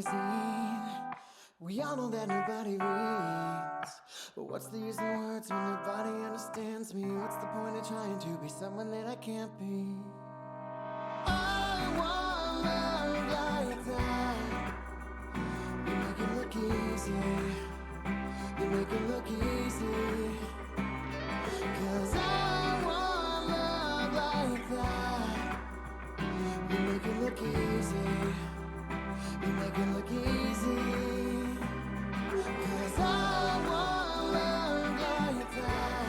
magazine. We all know that nobody reads. But what's the use in words when nobody understands me? What's the point of trying to be someone that I can't be? I want love like that. You make it look easy. You make it look easy. 'Cause I want love like that. You make it look easy. You make it look easy. 'Cause I want love like that.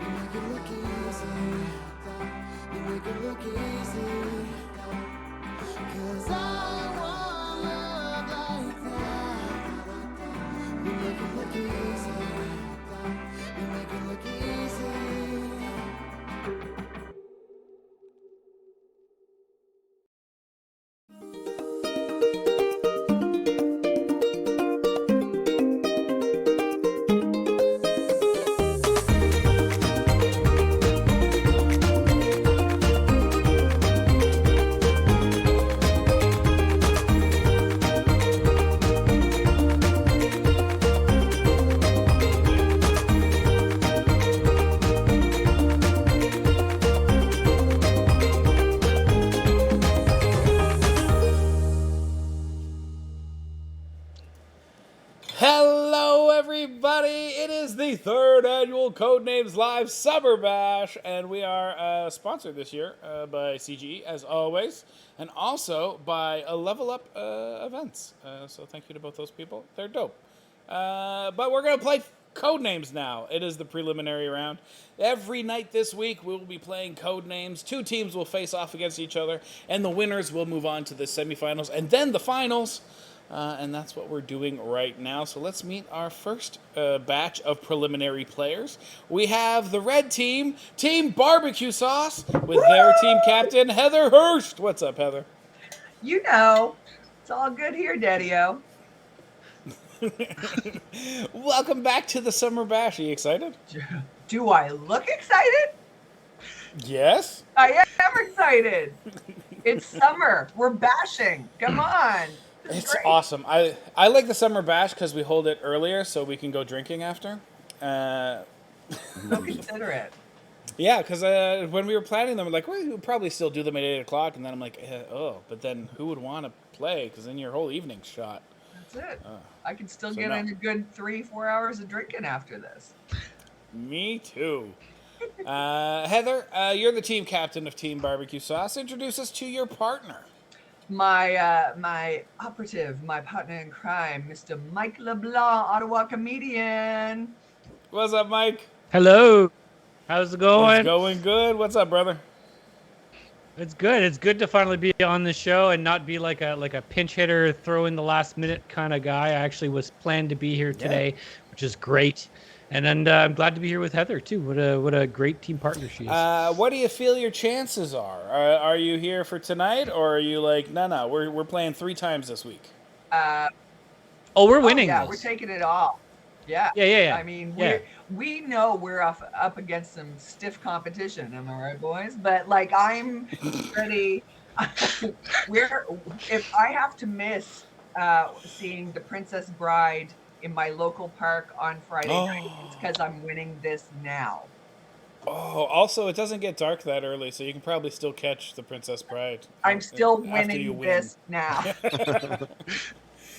You make it look easy. You make it look easy. 'Cause I want love like that. You make it look easy. You make it look easy. Hello, everybody! It is the third annual Codenames Live Summer Bash, and we are sponsored this year by CGE, as always, and also by Level Up Events. So thank you to both those people. They're dope. But we're going to play Codenames now. It is the preliminary round. Every night this week, we will be playing Codenames. Two teams will face off against each other, and the winners will move on to the semifinals and then the finals. And that's what we're doing right now. So let's meet our first batch of preliminary players. We have the red team, Team Barbecue Sauce, with their team captain, Heather Hurst. What's up, Heather? You know, it's all good here, Daddy-O. Welcome back to the Summer Bash. Are you excited? Do I look excited? Yes. I am excited. It's summer. We're bashing. Come on. It's great. awesome. I like the Summer Bash because we hold it earlier so we can go drinking after. So considerate. Yeah, because when we were planning them, we're like, well, we'll probably still do them at 8 o'clock. And then I'm like, but then who would want to play? Because then your whole evening's shot. That's it. I can still so get no. in a good 3-4 hours of drinking after this. Me too. Heather, you're the team captain of Team Barbecue Sauce. Introduce us to your partner. My operative, my partner in crime, Mr. Mike LeBlanc, Ottawa comedian. What's up, Mike? Hello. How's it going? It's going good. What's up, brother? It's good. It's good to finally be on the show and not be like a pinch hitter, throw in the last minute kind of guy. I actually was planned to be here today, which is great. And then I'm glad to be here with Heather too. What a great team partner she is. What do you feel your chances are? Are you here for tonight, or are you like, no, we're playing 3 times this week? We're winning. Yeah, this. we're taking it all. Yeah. Yeah. I mean, Yeah. we know we're up against some stiff competition. Am I right, boys? But like, I'm ready. If I have to miss seeing The Princess Bride in my local park on Friday night, it's because I'm winning this now. Oh, also, it doesn't get dark that early, so you can probably still catch The Princess Bride. I'm still after you winning win. this now.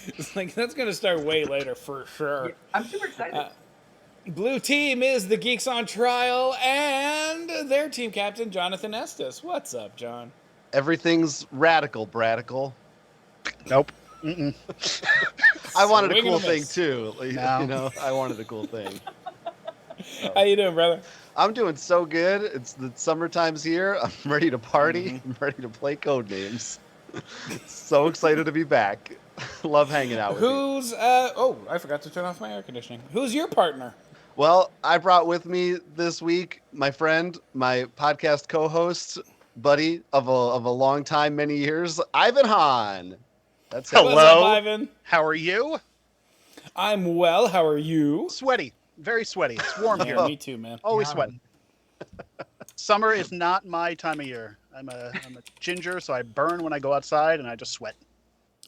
It's like, that's going to start way later for sure. I'm super excited. Blue team is the Geeks on Trial and their team captain, Jonathan Estes. What's up, John? Everything's radical, bradical. Nope. Mm-mm. I wanted Swing a cool and a thing miss. too. No. You know, I wanted a cool thing. How you doing, brother? I'm doing so good. It's the summertime's here. I'm ready to party. I'm ready to play Codenames. So excited to be back. Love hanging out with you. Who's I forgot to turn off my air conditioning. Who's your partner? Well, I brought with me this week my friend, my podcast co-host, buddy of a long time, many years, Ivan Hahn. That's Hello. What's up, Ivan? How are you? I'm well. How are you? Sweaty. Very sweaty. It's warm here. Yeah, me too, man. Always Yeah. sweating. Summer is not my time of year. I'm a ginger, so I burn when I go outside and I just sweat.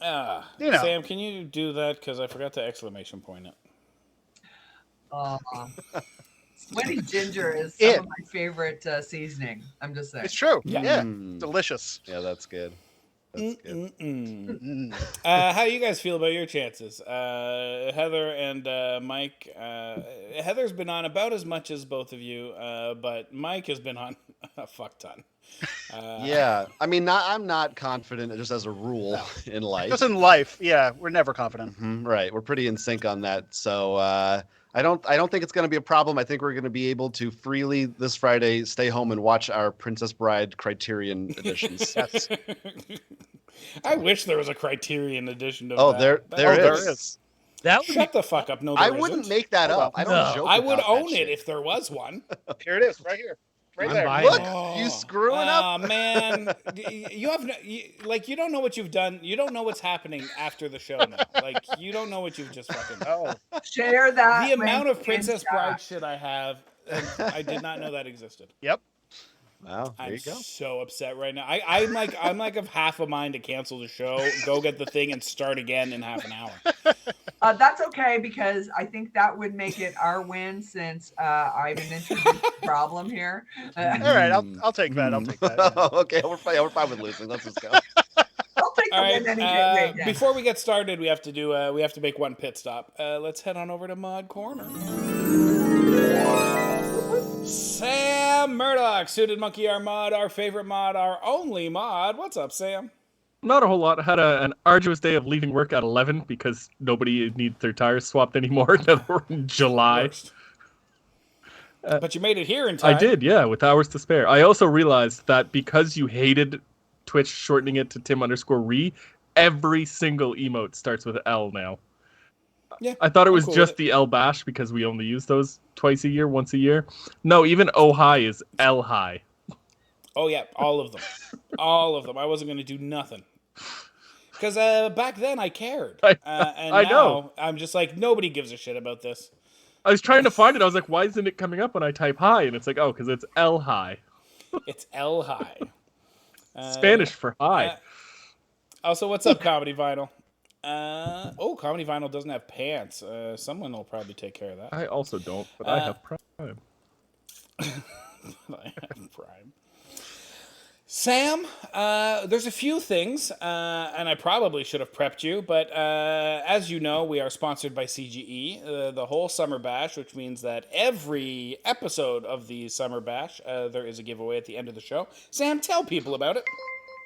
You know. Sam, can you do that? Because I forgot to exclamation point it. Sweaty ginger is It. some of my favorite seasoning. I'm just saying. It's true. Yeah. Yeah. Mm. Delicious. Yeah, that's good. That's good. Mm. How do you guys feel about your chances? Heather and Mike. Heather's been on about as much as both of you, but Mike has been on a fuck ton. Yeah, I mean, I'm not confident just as a rule in life. Just in life, yeah, we're never confident. Right, we're pretty in sync on that. So I don't think it's going to be a problem. I think we're going to be able to freely this Friday stay home and watch our Princess Bride Criterion editions. Yes. I wish there was a Criterion edition of Oh, that. there is. That would Shut be the fuck up! No, I there wouldn't isn't. make that Hold up. on. I don't No. joke. I would about own that it shit. if there was one. Here it is, right here, right I'm there. buying Look, it. you screwing Oh up. man, you have no, you don't know what you've done. You don't know what's happening after the show now. Like you don't know what you've just fucking. Oh, Share that. The with amount of in Princess chat. Bride shit I have, and I did not know that existed. yep. Wow, there I'm you go. so upset right now. I'm like of half a mind to cancel the show, go get the thing, and start again in half an hour. That's okay because I think that would make it our win since Ivan introduced the problem here. All right, I'll take that. I'll take that. yeah. Okay, we're fine with losing. Let's just go. I'll take the All win right. any way again. Before we get started, we have to make one pit stop. Let's head on over to Mod Corner. Sam Murdoch, Suited Monkey, our mod, our favorite mod, our only mod. What's up, Sam? Not a whole lot. I had an arduous day of leaving work at 11 because nobody needs their tires swapped anymore. Now we're in July. Worst. But you made it here in time. I did, yeah, with hours to spare. I also realized that because you hated Twitch shortening it to Tim_re, every single emote starts with L now. Yeah, I thought it I'm was cool just with it. the L bash because we only use those once a year. No, even Oh Hi is L Hi. Oh yeah, all of them, all of them. I wasn't going to do nothing because back then I cared, and I now know. I'm just like nobody gives a shit about this. I was trying to find it. I was like, why isn't it coming up when I type hi? And it's like, oh, because it's L Hi. It's L high. Spanish for hi. Also, what's up, Comedy Vinyl? Comedy Vinyl doesn't have pants. Someone will probably take care of that. I also don't, but I have Prime. I have Prime. Sam, there's a few things, and I probably should have prepped you, but as you know, we are sponsored by CGE, the whole Summer Bash, which means that every episode of the Summer Bash, there is a giveaway at the end of the show. Sam, tell people about it.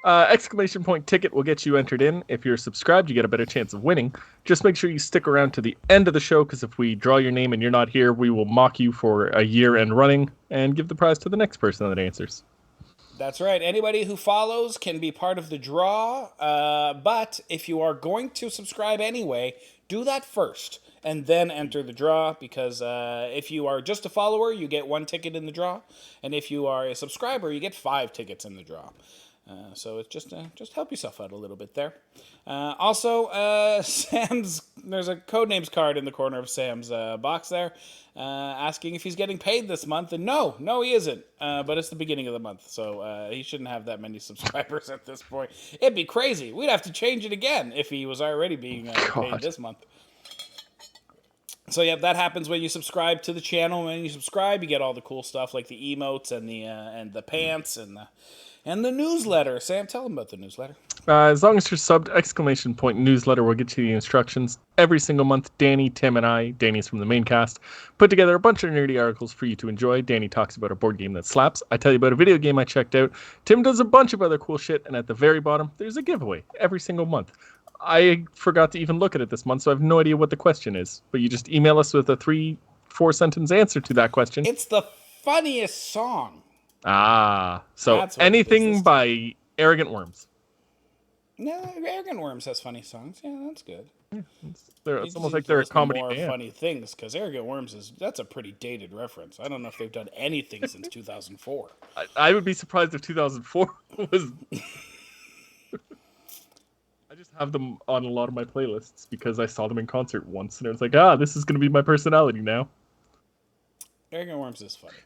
Exclamation point ticket will get you entered in. If you're subscribed, you get a better chance of winning. Just make sure you stick around to the end of the show, because if we draw your name and you're not here, we will mock you for a year and running and give the prize to the next person that answers. That's right. Anybody who follows can be part of the draw, but if you are going to subscribe anyway, do that first and then enter the draw, because if you are just a follower, you get 1 ticket in the draw, and if you are a subscriber, you get 5 tickets in the draw. So it's just help yourself out a little bit there. Also, there's a Codenames card in the corner of Sam's box there, asking if he's getting paid this month, and no, he isn't. But it's the beginning of the month, so he shouldn't have that many subscribers at this point. It'd be crazy. We'd have to change it again if he was already being paid this month. So yeah, that happens when you subscribe to the channel. When you subscribe, you get all the cool stuff like the emotes and the pants and the newsletter. Sam, tell them about the newsletter. As long as you're subbed, exclamation point newsletter will get you the instructions. Every single month, Danny, Tim, and I, Danny's from the main cast, put together a bunch of nerdy articles for you to enjoy. Danny talks about a board game that slaps. I tell you about a video game I checked out. Tim does a bunch of other cool shit, and at the very bottom, there's a giveaway every single month. I forgot to even look at it this month, so I have no idea what the question is. But you just email us with a 3-4 sentence answer to that question. It's the funniest song. So That's what it anything is. by Arrogant Worms. No, Arrogant Worms has funny songs. Yeah, that's good. It's You almost just like need to they're a listen to comedy more band. funny things, because Arrogant Worms that's a pretty dated reference. I don't know if they've done anything since 2004. I would be surprised if 2004 was... I just have them on a lot of my playlists because I saw them in concert once, and it was like, this is going to be my personality now. Arrogant Worms is funny.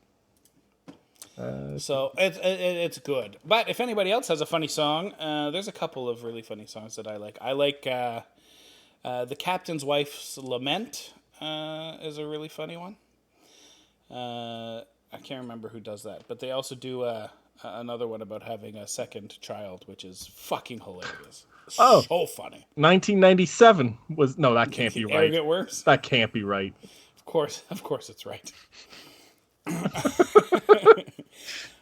So it's good. But if anybody else has a funny song, there's a couple of really funny songs that I like. I like The Captain's Wife's Lament is a really funny one. I can't remember who does that, but they also do another one about having a second child, which is fucking hilarious. Oh. So funny. 1997 was... No, that can't be right. Arrogant Worse? That can't be right. Of course it's right.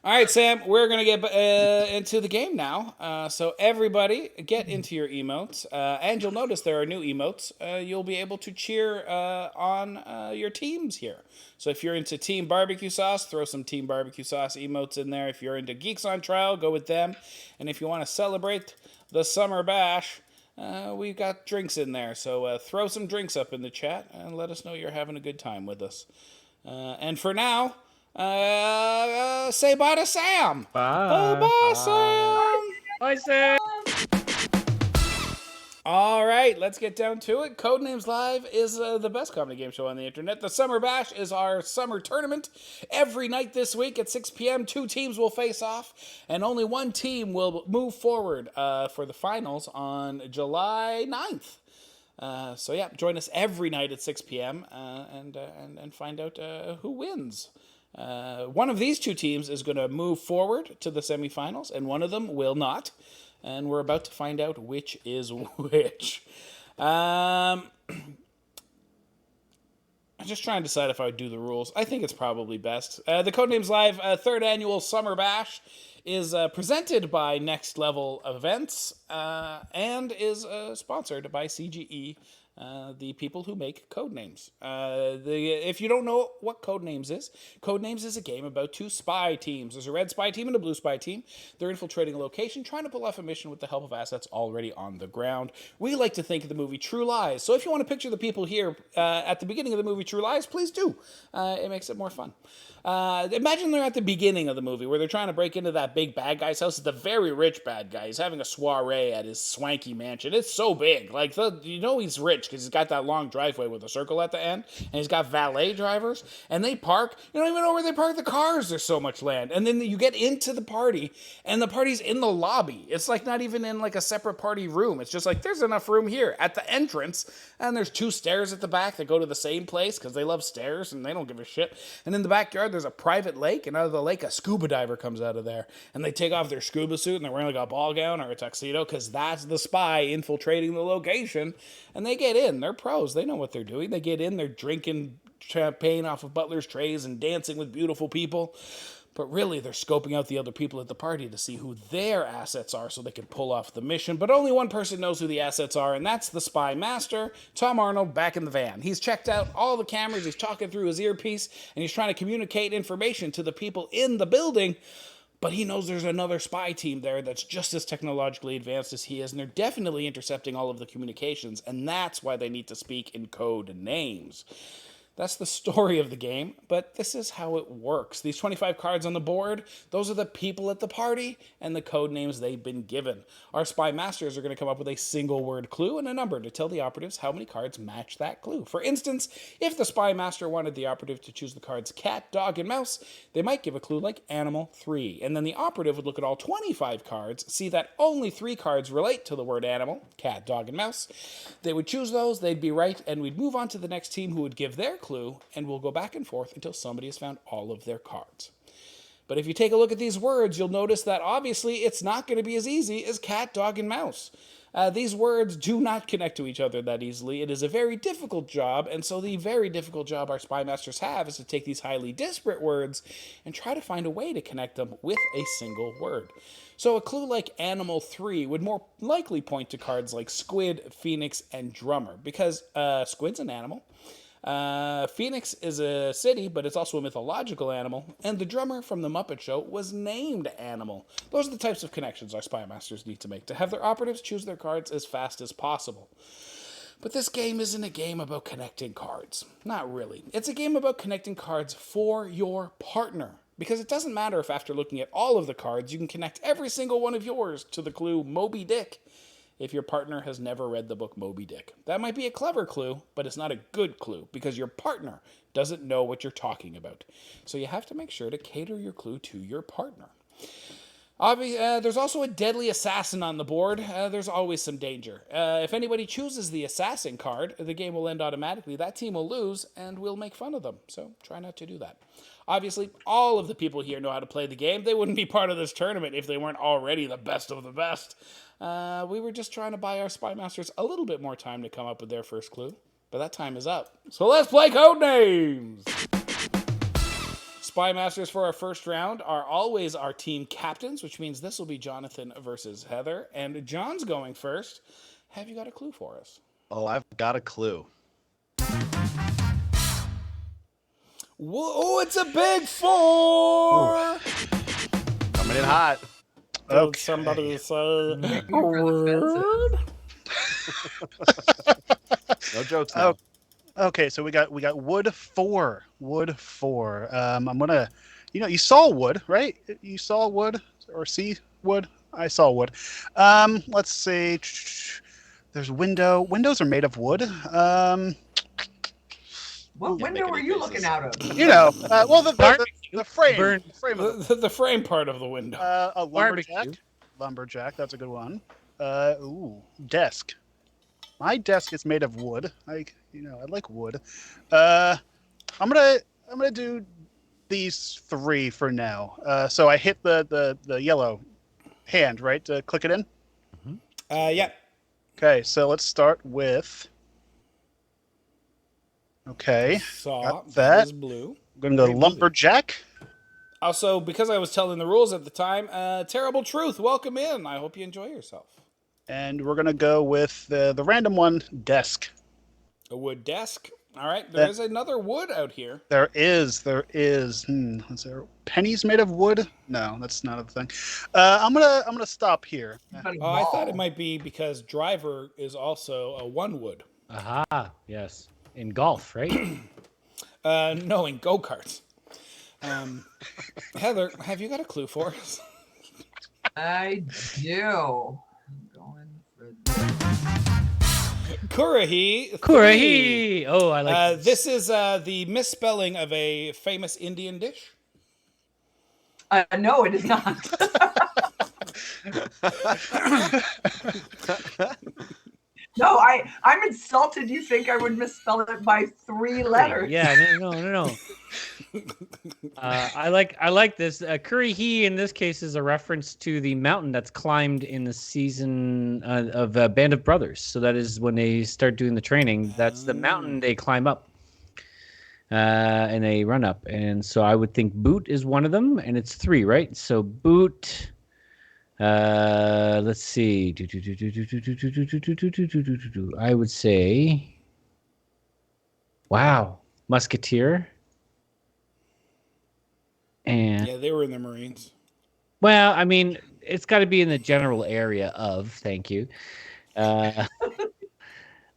All right, Sam, we're going to get into the game now. So everybody, get into your emotes. And you'll notice there are new emotes. You'll be able to cheer on your teams here. So if you're into Team Barbecue Sauce, throw some Team Barbecue Sauce emotes in there. If you're into Geeks on Trial, go with them. And if you want to celebrate the Summer Bash, we've got drinks in there. So throw some drinks up in the chat and let us know you're having a good time with us. And for now... say bye to Sam. Bye. Bye, Sam. Bye, Sam. All right, let's get down to it. Codenames Live is the best comedy game show on the internet. The Summer Bash is our summer tournament. Every night this week at 6 p.m., 2 teams will face off, and only one team will move forward for the finals on July 9th. So yeah, join us every night at 6 p.m. And find out who wins. One of these 2 teams is going to move forward to the semifinals, and one of them will not. And we're about to find out which is which. I'm just trying to decide if I would do the rules. I think it's probably best. The Codenames Live 3rd Annual Summer Bash is presented by Next Level Events and is sponsored by CGE, the people who make Codenames. If you don't know what Codenames is a game about 2 spy teams. There's a red spy team and a blue spy team. They're infiltrating a location, trying to pull off a mission with the help of assets already on the ground. We like to think of the movie True Lies. So if you want to picture the people here at the beginning of the movie True Lies, please do. It makes it more fun. Imagine they're at the beginning of the movie where they're trying to break into that big bad guy's house. It's the very rich bad guy. He's having a soiree at his swanky mansion. It's so big. Like, he's rich because he's got that long driveway with a circle at the end, and he's got valet drivers, and they park. You don't even know where they park the cars. There's so much land. And then you get into the party, and the party's in the lobby. It's like not even in like a separate party room. It's just like, there's enough room here at the entrance, and there's 2 stairs at the back that go to the same place because they love stairs and they don't give a shit. And in the backyard, there's a private lake, and out of the lake, a scuba diver comes out of there, and they take off their scuba suit, and they're wearing like a ball gown or a tuxedo because that's the spy infiltrating the location, and they get in. They're pros. They know what they're doing. They get in. They're drinking champagne off of butler's trays and dancing with beautiful people. But really, they're scoping out the other people at the party to see who their assets are so they can pull off the mission. But only one person knows who the assets are, and that's the spy master, Tom Arnold, back in the van. He's checked out all the cameras, he's talking through his earpiece, and he's trying to communicate information to the people in the building. But he knows there's another spy team there that's just as technologically advanced as he is, and they're definitely intercepting all of the communications, and that's why they need to speak in code names. That's the story of the game, but this is how it works. These 25 cards on the board, those are the people at the party and the code names they've been given. Our spy masters are going to come up with a single word clue and a number to tell the operatives how many cards match that clue. For instance, if the spy master wanted the operative to choose the cards cat, dog, and mouse, they might give a clue like animal 3. And then the operative would look at all 25 cards, see that only 3 cards relate to the word animal, cat, dog, and mouse. They would choose those, they'd be right, and we'd move on to the next team who would give their clue, and we'll go back and forth until somebody has found all of their cards. But if you take a look at these words, you'll notice that obviously it's not going to be as easy as cat, dog, and mouse. These words do not connect to each other that easily. It is a very difficult job, and so the very difficult job our spy masters have is to take these highly disparate words and try to find a way to connect them with a single word. So a clue like Animal 3 would more likely point to cards like Squid, Phoenix, and Drummer, because Squid's an animal. Phoenix is a city, but it's also a mythological animal, and the drummer from The Muppet Show was named Animal. Those are the types of connections our spy masters need to make to have their operatives choose their cards as fast as possible. But this game isn't a game about connecting cards. Not really. It's a game about connecting cards for your partner. Because it doesn't matter if after looking at all of the cards, you can connect every single one of yours to the clue Moby Dick. if your partner has never read the book Moby Dick. That might be a clever clue, but it's not a good clue because your partner doesn't know what you're talking about. So you have to make sure to cater your clue to your partner. There's also a deadly assassin on the board. There's always some danger. If anybody chooses the assassin card, the game will end automatically. That team will lose, and we'll make fun of them. So try not to do that. Obviously, all of the people here know how to play the game. They wouldn't be part of this tournament if they weren't already the best of the best. We were just trying to buy our Spy Masters a little bit more time to come up with their first clue. But that time is up. So let's play Codenames! Spy Masters for our first round are always our team captains, which means this will be Jonathan versus Heather. And John's going first. Have you got a clue for us? Oh, I've got a clue. Whoa, it's a big 4! Coming in hot. Did Okay. somebody say You're the fences. No jokes now. Okay, so we got wood 4. Wood 4. I'm gonna, you saw wood, right? You saw wood or see wood? I saw wood. Let's see. There's window. Windows are made of wood. What window are you looking out of? Well, the frame. Burn. The frame of the the frame part of the window. a lumberjack. Barbecue. Lumberjack. That's a good one. Desk. My desk is made of wood. I like wood. I'm gonna do these 3 for now. So I hit the yellow hand, right, to click it in. Yeah. Okay, so let's start with. Okay, Saw. got That that. is blue. I'm gonna go lumberjack. Also, because I was telling the rules at the time, Terrible Truth, welcome in. I hope you enjoy yourself. And we're gonna go with the random one, desk. A wood desk. All right, there is another wood out here. There is. Is there pennies made of wood? No, that's not a thing. I'm gonna stop here. Oh, I thought it might be because driver is also a one wood. Aha, yes. In golf, right? No, in go-karts. Heather, have you got a clue for us? I do. I'm going for this. Kurahi. Kurahi! Oh, I like This is the misspelling of a famous Indian dish. No, it is not. No, I'm insulted. You think I would misspell it by 3 letters? Yeah, no. I like this. Kurahi in this case is a reference to the mountain that's climbed in the season of Band of Brothers. So that is when they start doing the training. That's the mountain they climb up. And they run up. And so I would think boot is one of them, and it's 3, right? So boot. Let's see. I would say, wow, musketeer. And Yeah, they were in the Marines. well, I mean, it's got to be in the general area of. Thank you.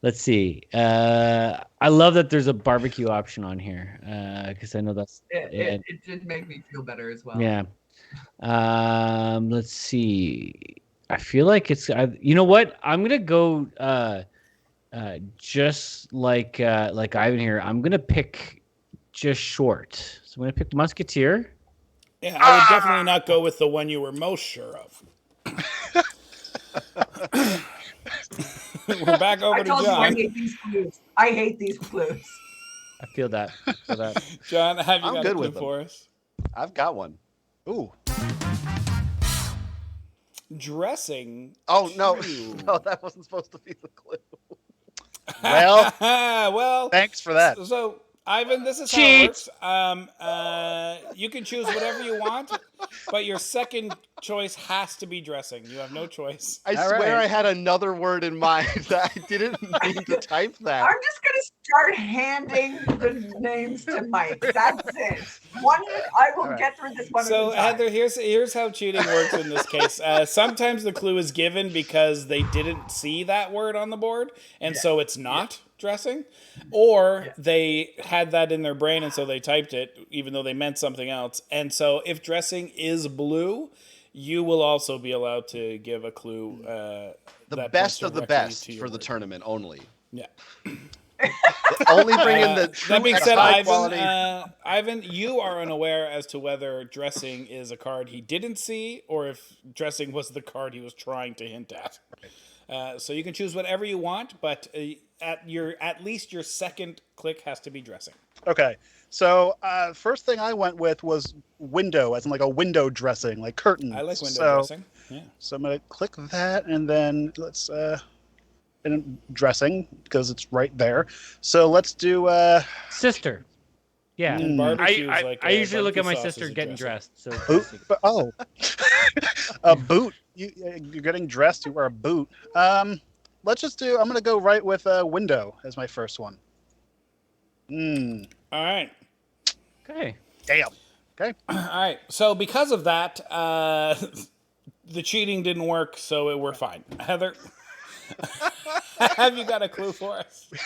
Let's see. I love that there's a barbecue option on here because I know that's It did make me feel better as well. yeah. Let's see. I feel like it's. You know what? I'm gonna go. Just like Ivan here. I'm gonna pick just short. So I'm gonna pick Musketeer. Yeah, I would definitely not go with the one you were most sure of. We're back over I to told you I John. hate these clues. I hate these clues. I feel that. John, have you I'm got good a clue with them. for us? I've got one. Ooh. Dressing. Oh no, to- no, that wasn't supposed to be the clue. Well, well, thanks for that. So, Ivan, this is Cheat. how it works. You can choose whatever you want, but your second choice has to be dressing. You have no choice. I All swear right. I had another word in mind. I didn't mean to type that. I'm just gonna start handing the names to Mike. That's it. I will All right. get through this one So at a time. Heather, here's how cheating works in this case. Sometimes the clue is given because they didn't see that word on the board, and so it's not dressing, or they had that in their brain and so they typed it even though they meant something else. And so if dressing is blue, you will also be allowed to give a clue. The that best points of the directly best to your for the word. tournament only. Yeah. Only bring in the true That being and said, high Ivan, quality. Ivan, you are unaware as to whether dressing is a card he didn't see or if dressing was the card he was trying to hint at. So you can choose whatever you want, but at least your second click has to be dressing. Okay. So first thing I went with was window, as in like a window dressing, like curtain. I like window dressing. Yeah. So I'm gonna click that, and then let's and dressing because it's right there. So let's do Sister. Yeah. And barbecue is like I usually look at my barbecue sauce sister is a getting dressing. dressed. So boot. Oh, a boot. You're getting dressed. You wear a boot. Let's just do. I'm gonna go right with window as my first one. All right. okay. Damn. Okay. All right. So because of that, the cheating didn't work, so we're fine. Heather, have you got a clue for us? What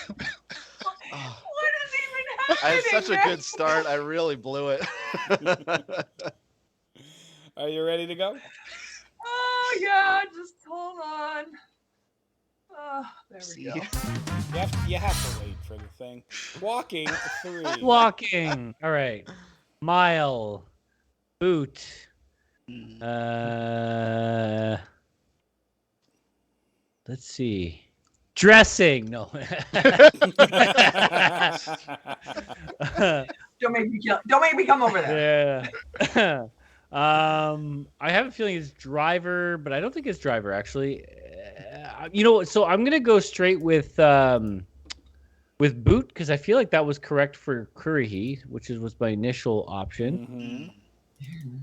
is even I had happening? such a good start. I really blew it. Are you ready to go? Oh yeah, just hold on. Oh, there we See? go. You have to wait for the thing. Walking 3. Walking. All right. Mile. Boot. Let's see. Dressing. No. Don't make me come over there. Yeah. I have a feeling it's driver, but I don't think it's driver actually. So I'm gonna go straight with boot because I feel like that was correct for Kurihi, which was my initial option.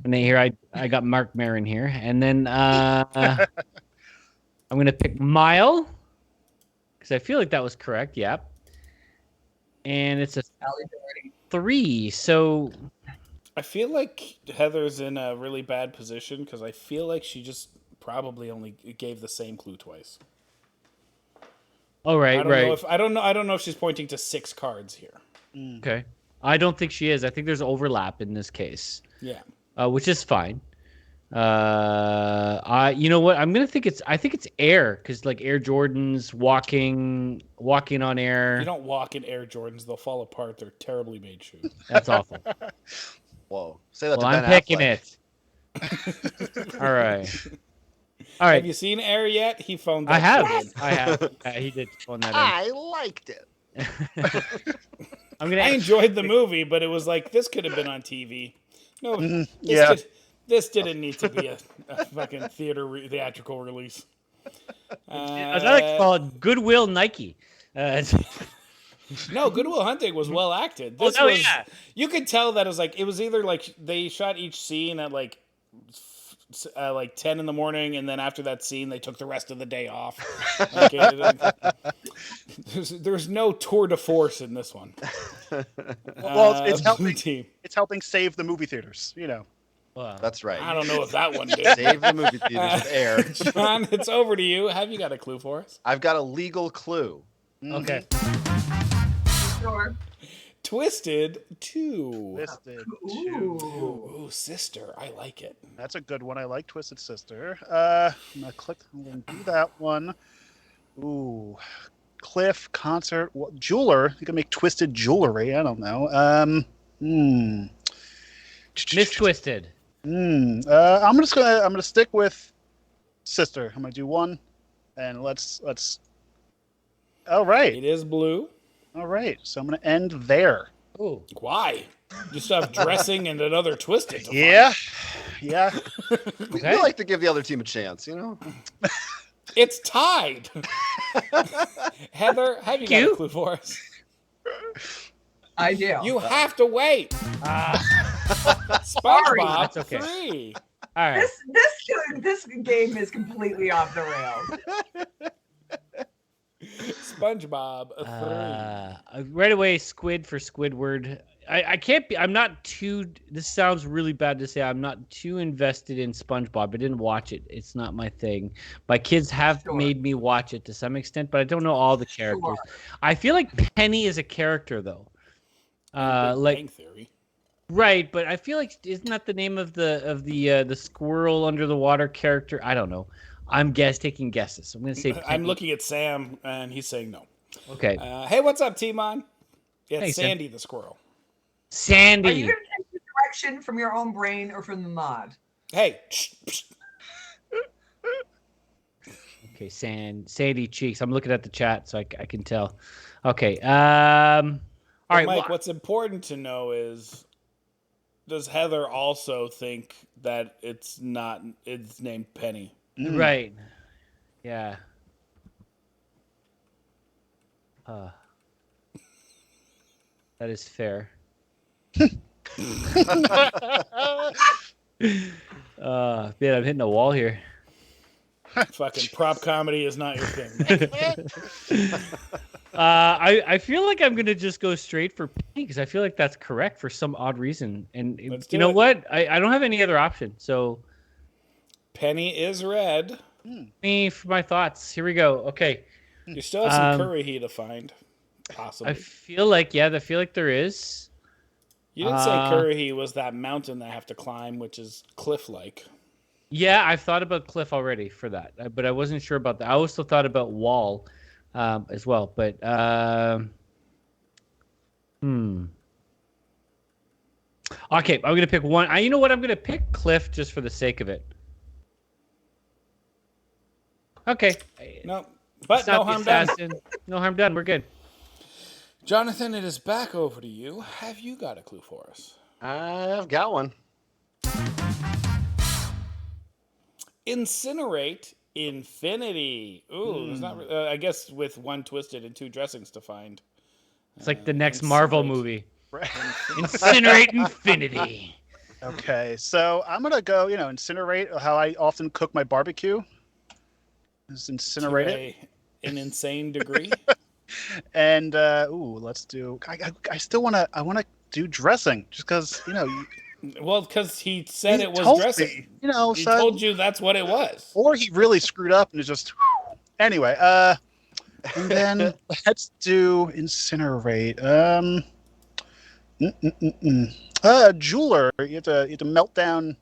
And then here I got Mark Marin here, and then I'm gonna pick mile because I feel like that was correct. Yep. And it's a 3. So I feel like Heather's in a really bad position because I feel like she just probably only gave the same clue twice. oh right, I don't know if she's pointing to 6 cards here. Okay. I don't think she is. I think there's overlap in this case. Yeah. Which is fine. You know what? I think it's Air because like Air Jordans walking on air. You don't walk in Air Jordans; they'll fall apart. They're terribly made shoes. That's awful. Whoa. Say that Well, to I'm Ben picking Affleck. it. All right. Have you seen Air yet? He phoned that I have. shit in. I have. He did phone that in. I liked it. I'm gonna. I enjoyed the movie, but it was like this could have been on TV. No, yeah. This didn't need to be a fucking theatrical release. I like to call it Goodwill Nike. No, Goodwill Hunting was well acted. Oh, This no, was, yeah. You could tell that it was either like they shot each scene at like 10 in the morning, and then after that scene, they took the rest of the day off. There's no tour de force in this one. Well, it's helping. Team. It's helping save the movie theaters. You know. That's right. I don't know if that one did. Save the movie theaters with Air. John, it's over to you. Have you got a clue for us? I've got a legal clue. Okay. Sure. Twisted 2. Twisted Ooh. Ooh, sister. I like it. That's a good one. I like Twisted Sister. I'm gonna click. I'm gonna do that one. Ooh, Cliff concert. Jeweler. You can make twisted jewelry. I don't know. Miss Twisted. I'm gonna stick with Sister. I'm gonna do one, and let's. All right. It is blue. All right. So I'm gonna end there. Ooh. Why? You still have dressing and another twisted. to Yeah. Yeah. We like to give the other team a chance, you know? find. It's tied. Heather, have you got a clue for us? I do. You have to wait. SpongeBob That's okay. 3. All right. This game is completely off the rails. SpongeBob 3. Right away, Squid for Squidward. I can't be. I'm not too. This sounds really bad to say. I'm not too invested in SpongeBob. I didn't watch it. It's not my thing. My kids have made me watch it to some extent, but I don't know all the characters. I feel like Penny is a character though. Like Bang Theory. Right, but I feel like isn't that the name of the squirrel under the water character? I don't know. I'm taking guesses. I'm going to say Penny. I'm looking at Sam, and he's saying no. Okay. Hey, what's up, T-Mon? Yeah, Hey, Sandy the squirrel. Sandy. Are you going to take the direction from your own brain or from the mod? Hey. Okay, Sandy Cheeks. I'm looking at the chat, so I can tell. Okay. All right, Mike, what's important to know is, does Heather also think that it's named Penny? Right. Yeah. That is fair. Man, I'm hitting a wall here. Fucking prop comedy is not your thing. I feel like I'm gonna just go straight for Penny because I feel like that's correct for some odd reason. And you know what? I don't have any other option. So Penny is red. Me for my thoughts. Here we go. Okay. You still have some Currahee to find, possibly. I feel like there is. You didn't say Currahee was that mountain that I have to climb, which is cliff-like. Yeah, I've thought about cliff already for that, but I wasn't sure about that. I also thought about wall as well, but Okay, I'm gonna pick one. You know what? I'm gonna pick cliff just for the sake of it. Okay. No, but no harm done. No harm done. We're good. Jonathan, it is back over to you. Have you got a clue for us? I've got one. Incinerate Infinity. Ooh, there's not. I guess with one twisted and two dressings to find. It's like the next Marvel movie. Incinerate Infinity. Okay, so I'm gonna go. Incinerate. How I often cook my barbecue. Just incinerate it. An insane degree. And let's do. I still wanna. I wanna do dressing, just because Well, because he said it was dressing. He told you that's what it was. Or he really screwed up and is just. Anyway, and then let's do incinerate. Jeweler. You have to melt down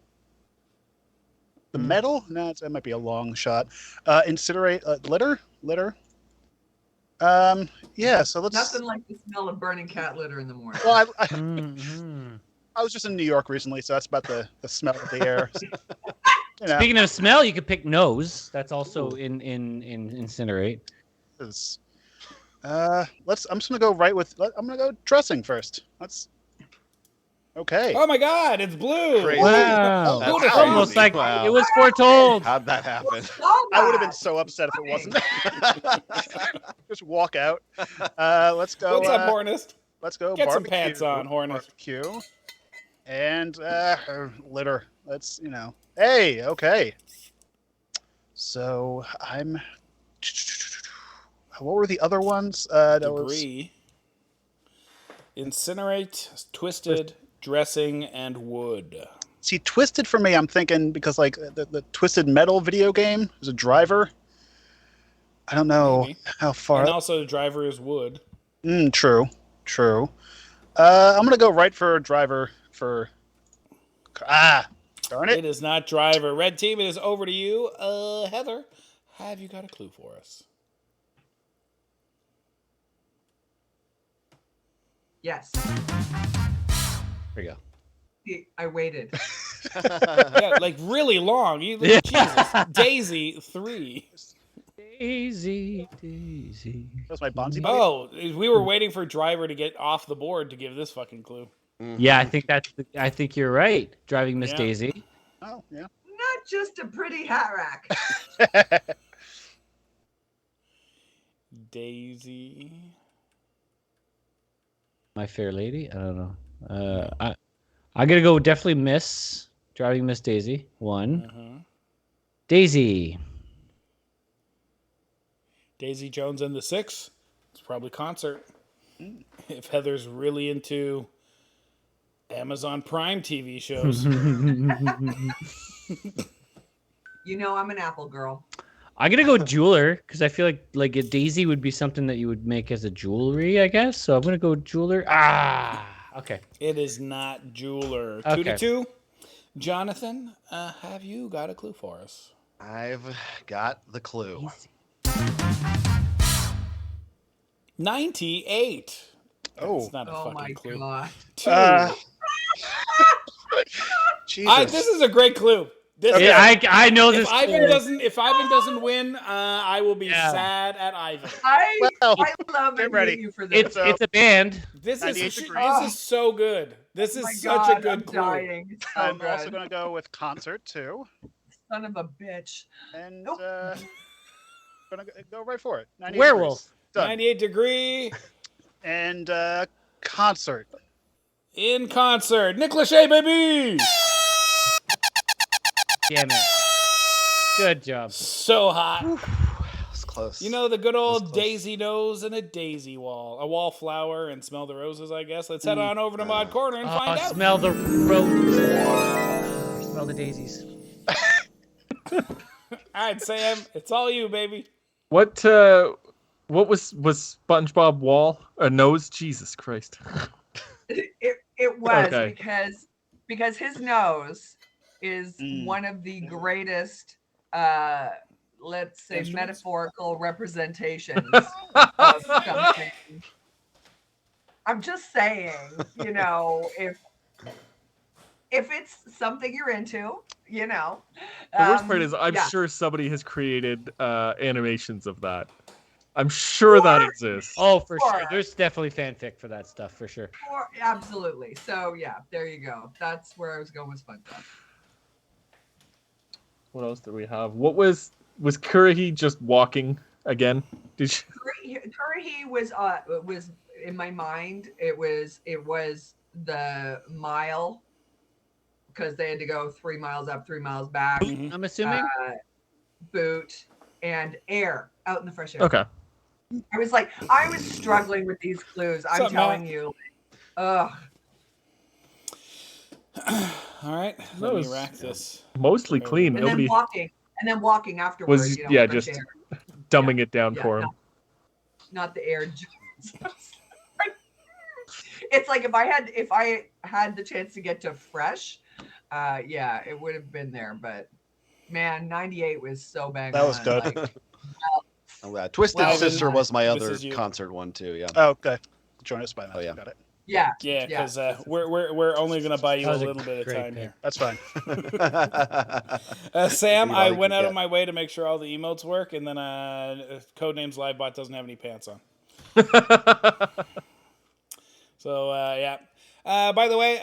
the metal. No, that might be a long shot. Incinerate. Litter. Yeah. So let's. Nothing like the smell of burning cat litter in the morning. Well, I was just in New York recently, so that's about the smell of the air. Speaking of smell, you could pick nose. That's also in incinerate. I'm just gonna go right with. I'm gonna go dressing first. Okay. Oh my God! It's blue. Crazy. Wow. That's It's almost like wow. it was foretold. How'd that happen? I would have been so upset if it wasn't. Just walk out. Let's go. What's up, Hornist? Let's go. Get barbecue. some pants on, Hornist. Barbecue. And litter. Let's Hey, okay. So I'm. What were the other ones? Debris. Incinerate, twisted, dressing, and wood. See, twisted for me, I'm thinking because the Twisted Metal video game is a driver. I don't know how far. And also, the driver is wood. True. I'm gonna go right for driver for. Darn it! It is not driver. Red team, it is over to you. Heather, have you got a clue for us? Yes. There you go. I waited. Yeah, like really long. Jesus. Daisy 3. Daisy. That was my Bonzi buddy. Oh, we were waiting for driver to get off the board to give this fucking clue. Yeah, I think you're right. Driving Miss Daisy. Oh, yeah. Not just a pretty hat rack. Daisy. My Fair Lady. I don't know. I'm gonna go definitely Miss Driving Miss Daisy. One. Daisy. Daisy Jones and the Six. It's probably concert. If Heather's really into Amazon Prime TV shows. You know I'm an Apple girl. I'm gonna go jeweler because I feel like a daisy would be something that you would make as a jewelry, I guess. So I'm gonna go jeweler. Okay. It is not jeweler. Okay. 2-2. Jonathan, have you got a clue for us? I've got the clue. 98. Oh. It's not a Oh my fucking clue. god. 2. Jesus. This is a great clue. This is, I know if this. Ivan clue. doesn't win, I will be Yeah. sad at Ivan. I Well, love get and ready. hate you for this. It's a band. This 98 is degrees. so good. This Oh is my such God, a good I'm clue. dying. It's so I'm good. also going to go with concert too. Son of a bitch. And Nope. going to go right for it. 98 Werewolf. degrees. Done. 98 degree And concert. in concert. Nick Lachey, baby. Damn it. Good job. So hot. It's close. You know, the good old close. daisy nose and a daisy wall. A wallflower and smell the roses, I guess. Let's head on over to Mod Corner and find out. Smell the roses. Smell the daisies. All right, Sam, it's all you, baby. What was SpongeBob Wall a nose? Jesus Christ! It was Okay. because his nose is one of the greatest let's say Instruments? metaphorical representations of something. I'm just saying, you know, if it's something you're into, you know. The worst part is, I'm yeah. sure somebody has created animations of that. I'm sure that exists. Oh, for Sure. sure. There's definitely fanfic for that stuff, for sure. Absolutely. So yeah, there you go. That's where I was going with SpongeBob. What else did we have? What was Kurihi just walking again? Did she? Kurihi was in my mind. It was the mile because they had to go 3 miles up, 3 miles back. I'm assuming. Boot and air out in the fresh air. Okay. I was struggling with these clues. I'm What's up, telling Matt? you. Ugh. All right, That let me was- rack this. Mostly clean. And Nobody then walking afterwards. was you know, fresh just air. dumbing it down Yeah, for him. Not the air. It's like if I had the chance to get to fresh, yeah, it would have been there. But man, 98 was so bang That was on, good. like, Oh, yeah. Twisted Well, Sister was my this other is you. concert one too. Yeah. Oh, okay. Join us by now. Oh, yeah. Got it. yeah, Yeah, because we're only gonna buy you That a was a little bit of great time pick. here. That's fine. Sam, Eat all I you went can out get. of my way to make sure all the emotes work, and then Codenames Livebot doesn't have any pants on. So yeah. By the way,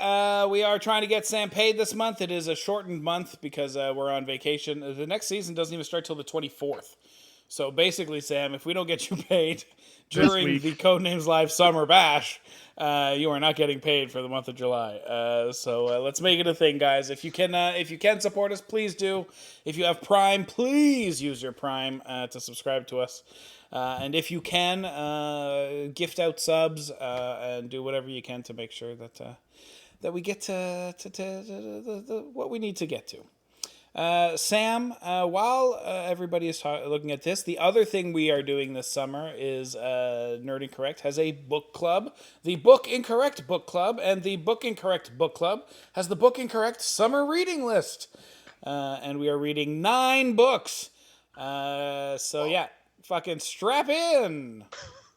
we are trying to get Sam paid this month. It is a shortened month because we're on vacation. The next season doesn't even start till the 24th. So basically, Sam, if we don't get you paid during week. the Codenames Live Summer Bash, you are not getting paid for the month of July. So let's make it a thing, guys. If you can support us, please do. If you have Prime, please use your Prime to subscribe to us. And if you can, gift out subs and do whatever you can to make sure that we get to what we need to get to. Sam, while everybody is looking at this, the other thing we are doing this summer is Nerd Incorrect has a book club, the Book Incorrect Book Club, and the Book Incorrect Book Club has the Book Incorrect Summer Reading List. And we are reading 9 books. So yeah, fucking strap in.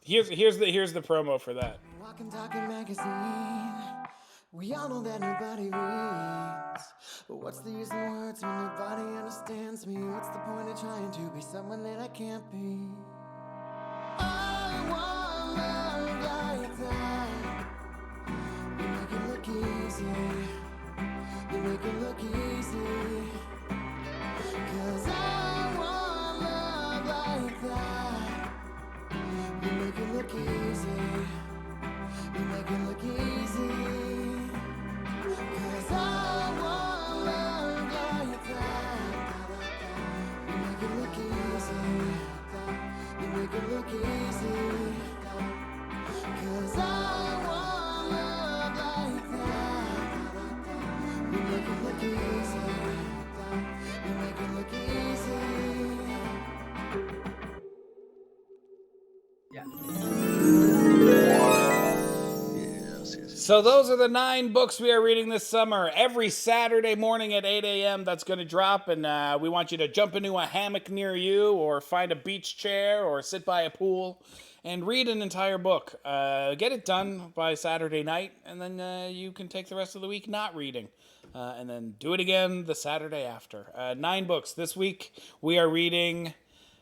Here's the promo for that. Walking Talking magazine. We all know that nobody reads. But what's the use in words when nobody understands me? What's the point of trying to be someone that I can't be? I want love like that. You make it look easy. You make it look easy. 'Cause I want love like that. You make it look easy. You make it look easy. 'Cause I want love like that. You make it look easy. You make it look easy. So those are the 9 books we are reading this summer. Every Saturday morning at 8 a.m. that's going to drop, and we want you to jump into a hammock near you, or find a beach chair, or sit by a pool, and read an entire book. Get it done by Saturday night, and then you can take the rest of the week not reading. And then do it again the Saturday after. 9 books. This week we are reading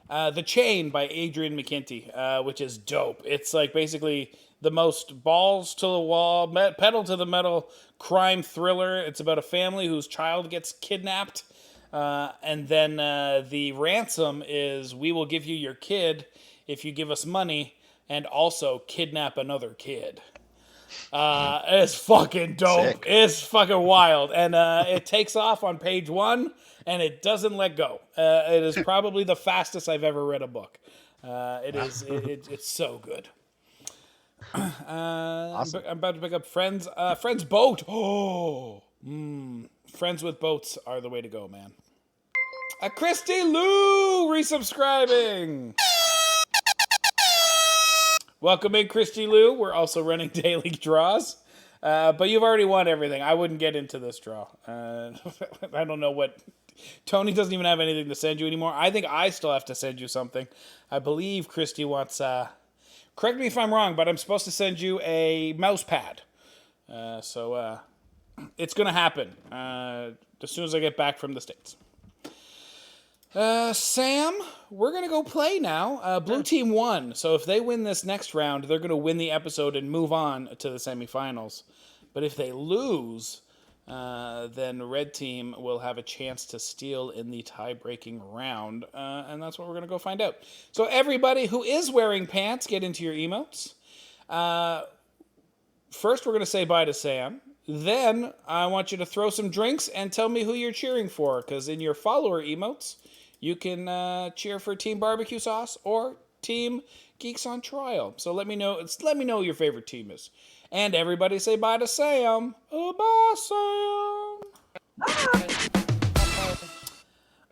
The Chain by Adrian McKinty, which is dope. It's like basically the most balls to the wall, pedal to the metal crime thriller. It's about a family whose child gets kidnapped. And then the ransom is, we will give you your kid if you give us money and also kidnap another kid. It's fucking dope. Sick. It's fucking wild. And it takes off on page 1 and it doesn't let go. It is probably the fastest I've ever read a book. It's so good. Awesome. I'm about to pick up Friends Boat. Friends with boats are the way to go, man. Christy Lou resubscribing. Welcome in, Christy Lou. We're also running daily draws. But you've already won everything. I wouldn't get into this draw. I don't know what... Tony doesn't even have anything to send you anymore. I think I still have to send you something. I believe Christy wants... correct me if I'm wrong, but I'm supposed to send you a mouse pad. So it's going to happen as soon as I get back from the States. Sam, we're going to go play now. Blue team won, so if they win this next round, they're going to win the episode and move on to the semifinals. But if they lose, then red team will have a chance to steal in the tie-breaking round, and that's what we're going to go find out. So everybody who is wearing pants, get into your emotes. First, we're going to say bye to Sam. Then, I want you to throw some drinks and tell me who you're cheering for, because in your follower emotes, you can cheer for Team Barbecue Sauce or Team Geeks on Trial. So let me know who your favorite team is. And everybody say bye to Sam. Oh, bye, Sam.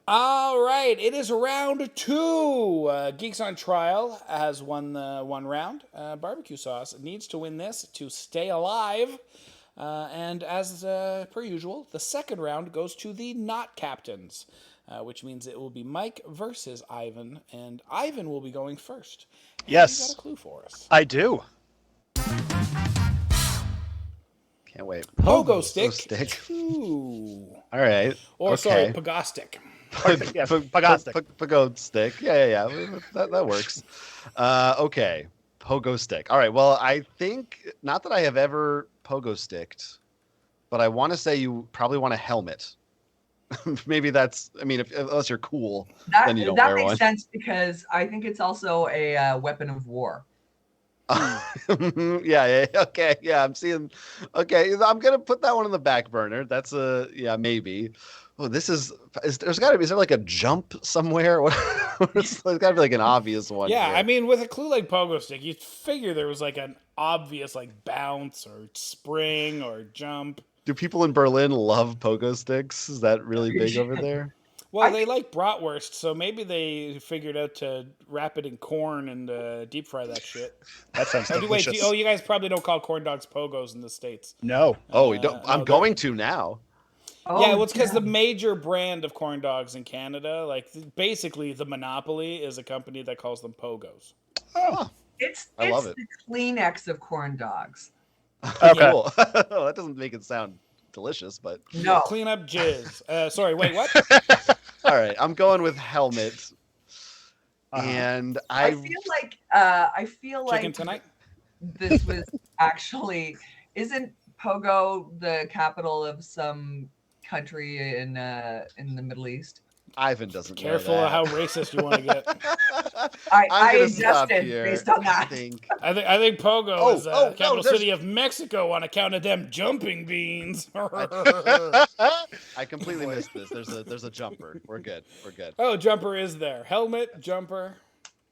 All right, it is round 2. Geeks on Trial has won the 1 round. Barbecue Sauce needs to win this to stay alive. And as per usual, the second round goes to the not captains, which means it will be Mike versus Ivan, and Ivan will be going first. Yes. You got a clue for us? I do. Can't wait. Pogo stick. stick. 2. All right. Or, sorry, Pagostic. Yeah, Pagostic. Pogo stick. Yeah. That works. Okay. Pogo stick. All right. Well, I think, not that I have ever pogo sticked, but I want to say you probably want a helmet. Maybe that's, I mean, unless you're cool, then you don't wear one. That makes sense because I think it's also a weapon of war. Yeah. Okay. Yeah. I'm seeing. Okay. I'm going to put that one on the back burner. That's maybe. Oh, is there like a jump somewhere? There's got to be like an obvious one. Yeah, here. I mean, with a clue like Pogo Stick, you'd figure there was like an obvious like bounce or spring or jump. Do people in Berlin love pogo sticks? Is that really big over there? Well, they like bratwurst, so maybe they figured out to wrap it in corn and deep fry that shit. That sounds delicious. You guys probably don't call corn dogs pogos in the States. No. Oh, we don't. I'm going to now. Oh, Yeah, well, it's because the major brand of corn dogs in Canada, like basically the monopoly, is a company that calls them pogos. Oh. It's I love it. the Kleenex of corn dogs. Okay. Cool. That doesn't make it sound delicious, but No. Clean up jizz. Sorry, wait, what? all right. I'm going with helmet, and I feel Chicken like tonight? this was actually, isn't Pogo the capital of some country in the Middle East? Ivan doesn't. Careful know of how racist you want to get. I gonna stop adjusted here. based on that. I think Pogo is no, capital there's- city of Mexico on account of them jumping beans. I completely missed this. There's a jumper. We're good. Oh, jumper is there. Helmet, jumper.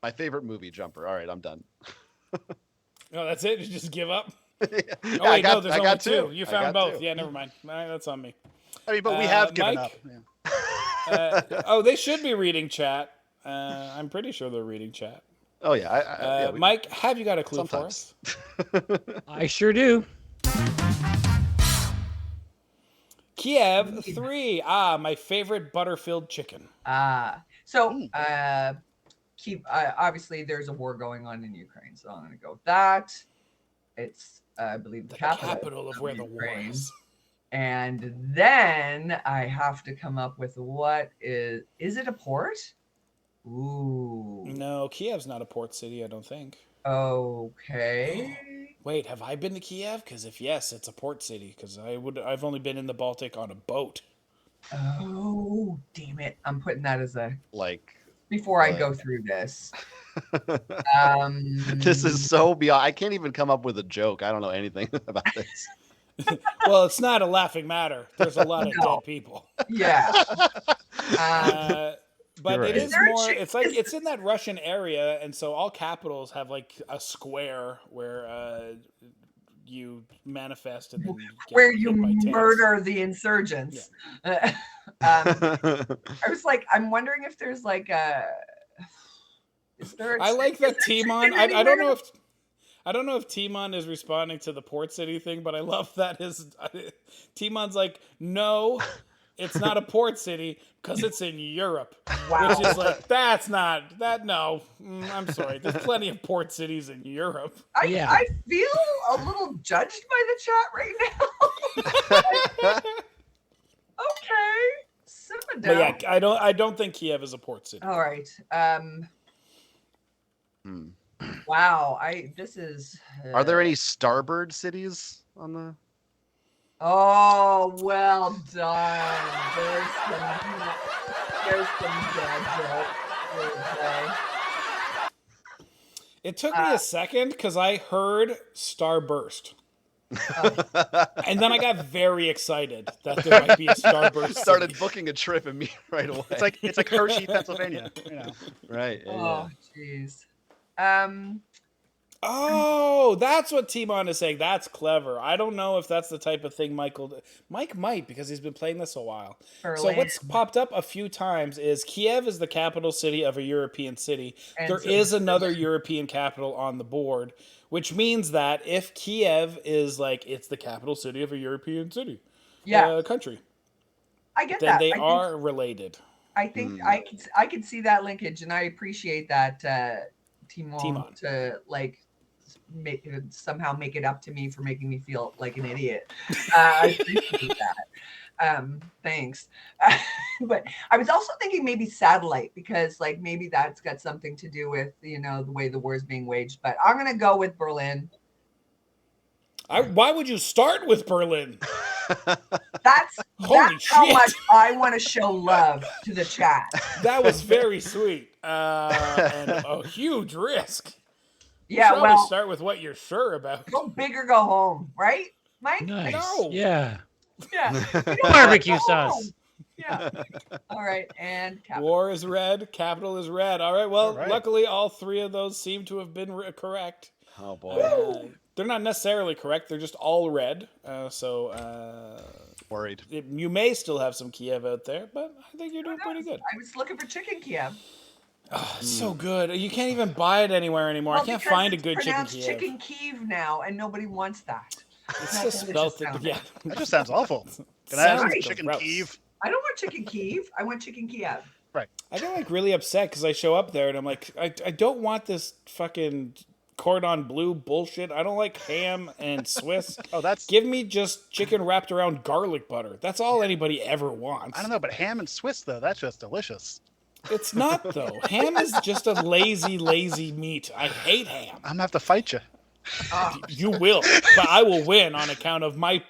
My favorite movie, Jumper. All right, I'm done. Oh, that's it? You just give up? Yeah, Oh, wait, no, there's I only got 2. You I found got both. 2. Yeah, never mind. All right, that's on me. I mean, but we have given Mike? up. Yeah. Oh, they should be reading chat. I'm pretty sure they're reading chat. Oh yeah, Mike, have you got a clue sometimes. for us? I sure do. Kiev 3. My favorite butter-filled chicken. So keep obviously there's a war going on in Ukraine, so I'm gonna go with that. It's I believe the capital of where the war is. And then I have to come up with what is it a port? Ooh. No, Kiev's not a port city, I don't think. Okay. Wait, have I been to Kiev? Because if yes, it's a port city. Because I've only been in the Baltic on a boat. Oh, damn it! I'm putting that as a Like before I go through this. This is so beyond. I can't even come up with a joke. I don't know anything about this. Well, it's not a laughing matter. There's a lot of dead people. Yeah. But You're it right. is more. It's like it's in that Russian area, and so all capitals have like a square where you manifest and then you get where you hit by tanks. murder the insurgents. Yeah. I was like, I'm wondering if there's like a. Is there? I like that Timon. I don't anywhere? know if. I don't know if Timon is responding to the port city thing, but I love that Timon's like, no, it's not a port city because it's in Europe. Wow. Which is like, that's not, that, no, I'm sorry. There's plenty of port cities in Europe. I feel a little judged by the chat right now. Okay. Simmer But down. yeah, I don't think Kiev is a port city. All right. Wow. This is. Are there any starboard cities on the? Oh, well done. There's some dead jokes. It took me a second because I heard Starburst. And then I got very excited that there might be a Starburst. Started city. booking a trip and me right away. It's like Hershey, Pennsylvania. You know. Right. Yeah, Oh, jeez. Oh, that's what Timon is saying. That's clever. I don't know if that's the type of thing Mike might, because he's been playing this a while. Berlin. So what's popped up a few times is Kiev is the capital city of a European city. And There so- is another European capital on the board, which means that if Kiev is like it's the capital city of a European city, country, I get then that. they I are related. I think I can see that linkage, and I appreciate that Timon to like somehow make it up to me for making me feel like an idiot. I appreciate that. Thanks. But I was also thinking maybe satellite, because like maybe that's got something to do with the way the war is being waged. But I'm gonna go with Berlin. Why would you start with Berlin? That's Holy how shit. much I want to show love to the chat. That was very sweet and a huge risk. Yeah, Probably well, start with what you're sure about. go big or go home, right, Mike? Nice. No. Yeah. Yeah. Barbecue sauce. Yeah. All right, and capital. War is red, capital is red. All right, well, All right. luckily all three of those seem to have been correct. Oh boy. They're not necessarily correct, they're just all red. Worried. You may still have some Kiev out there, but I think you're doing pretty good. I was looking for chicken Kiev. Oh, it's so good. You can't even buy it anywhere anymore. Well, I can't because find a it's good chicken pronounced Kiev. chicken Kiev now, and nobody wants that. It's not just spelled delicious yeah. That just sounds awful. Can I have some Sounds chicken gross. Kiev? I don't want chicken Kiev. I want chicken Kiev. I get like really upset because I show up there and I'm like, I don't want this fucking cordon bleu bullshit. I don't like ham and Swiss. Oh, that's. Give me just chicken wrapped around garlic butter. That's all anybody ever wants. I don't know, but ham and Swiss though, that's just delicious. It's not though. Ham is just a lazy meat. I hate ham. I'm gonna have to fight you. You will, but I will win on account of my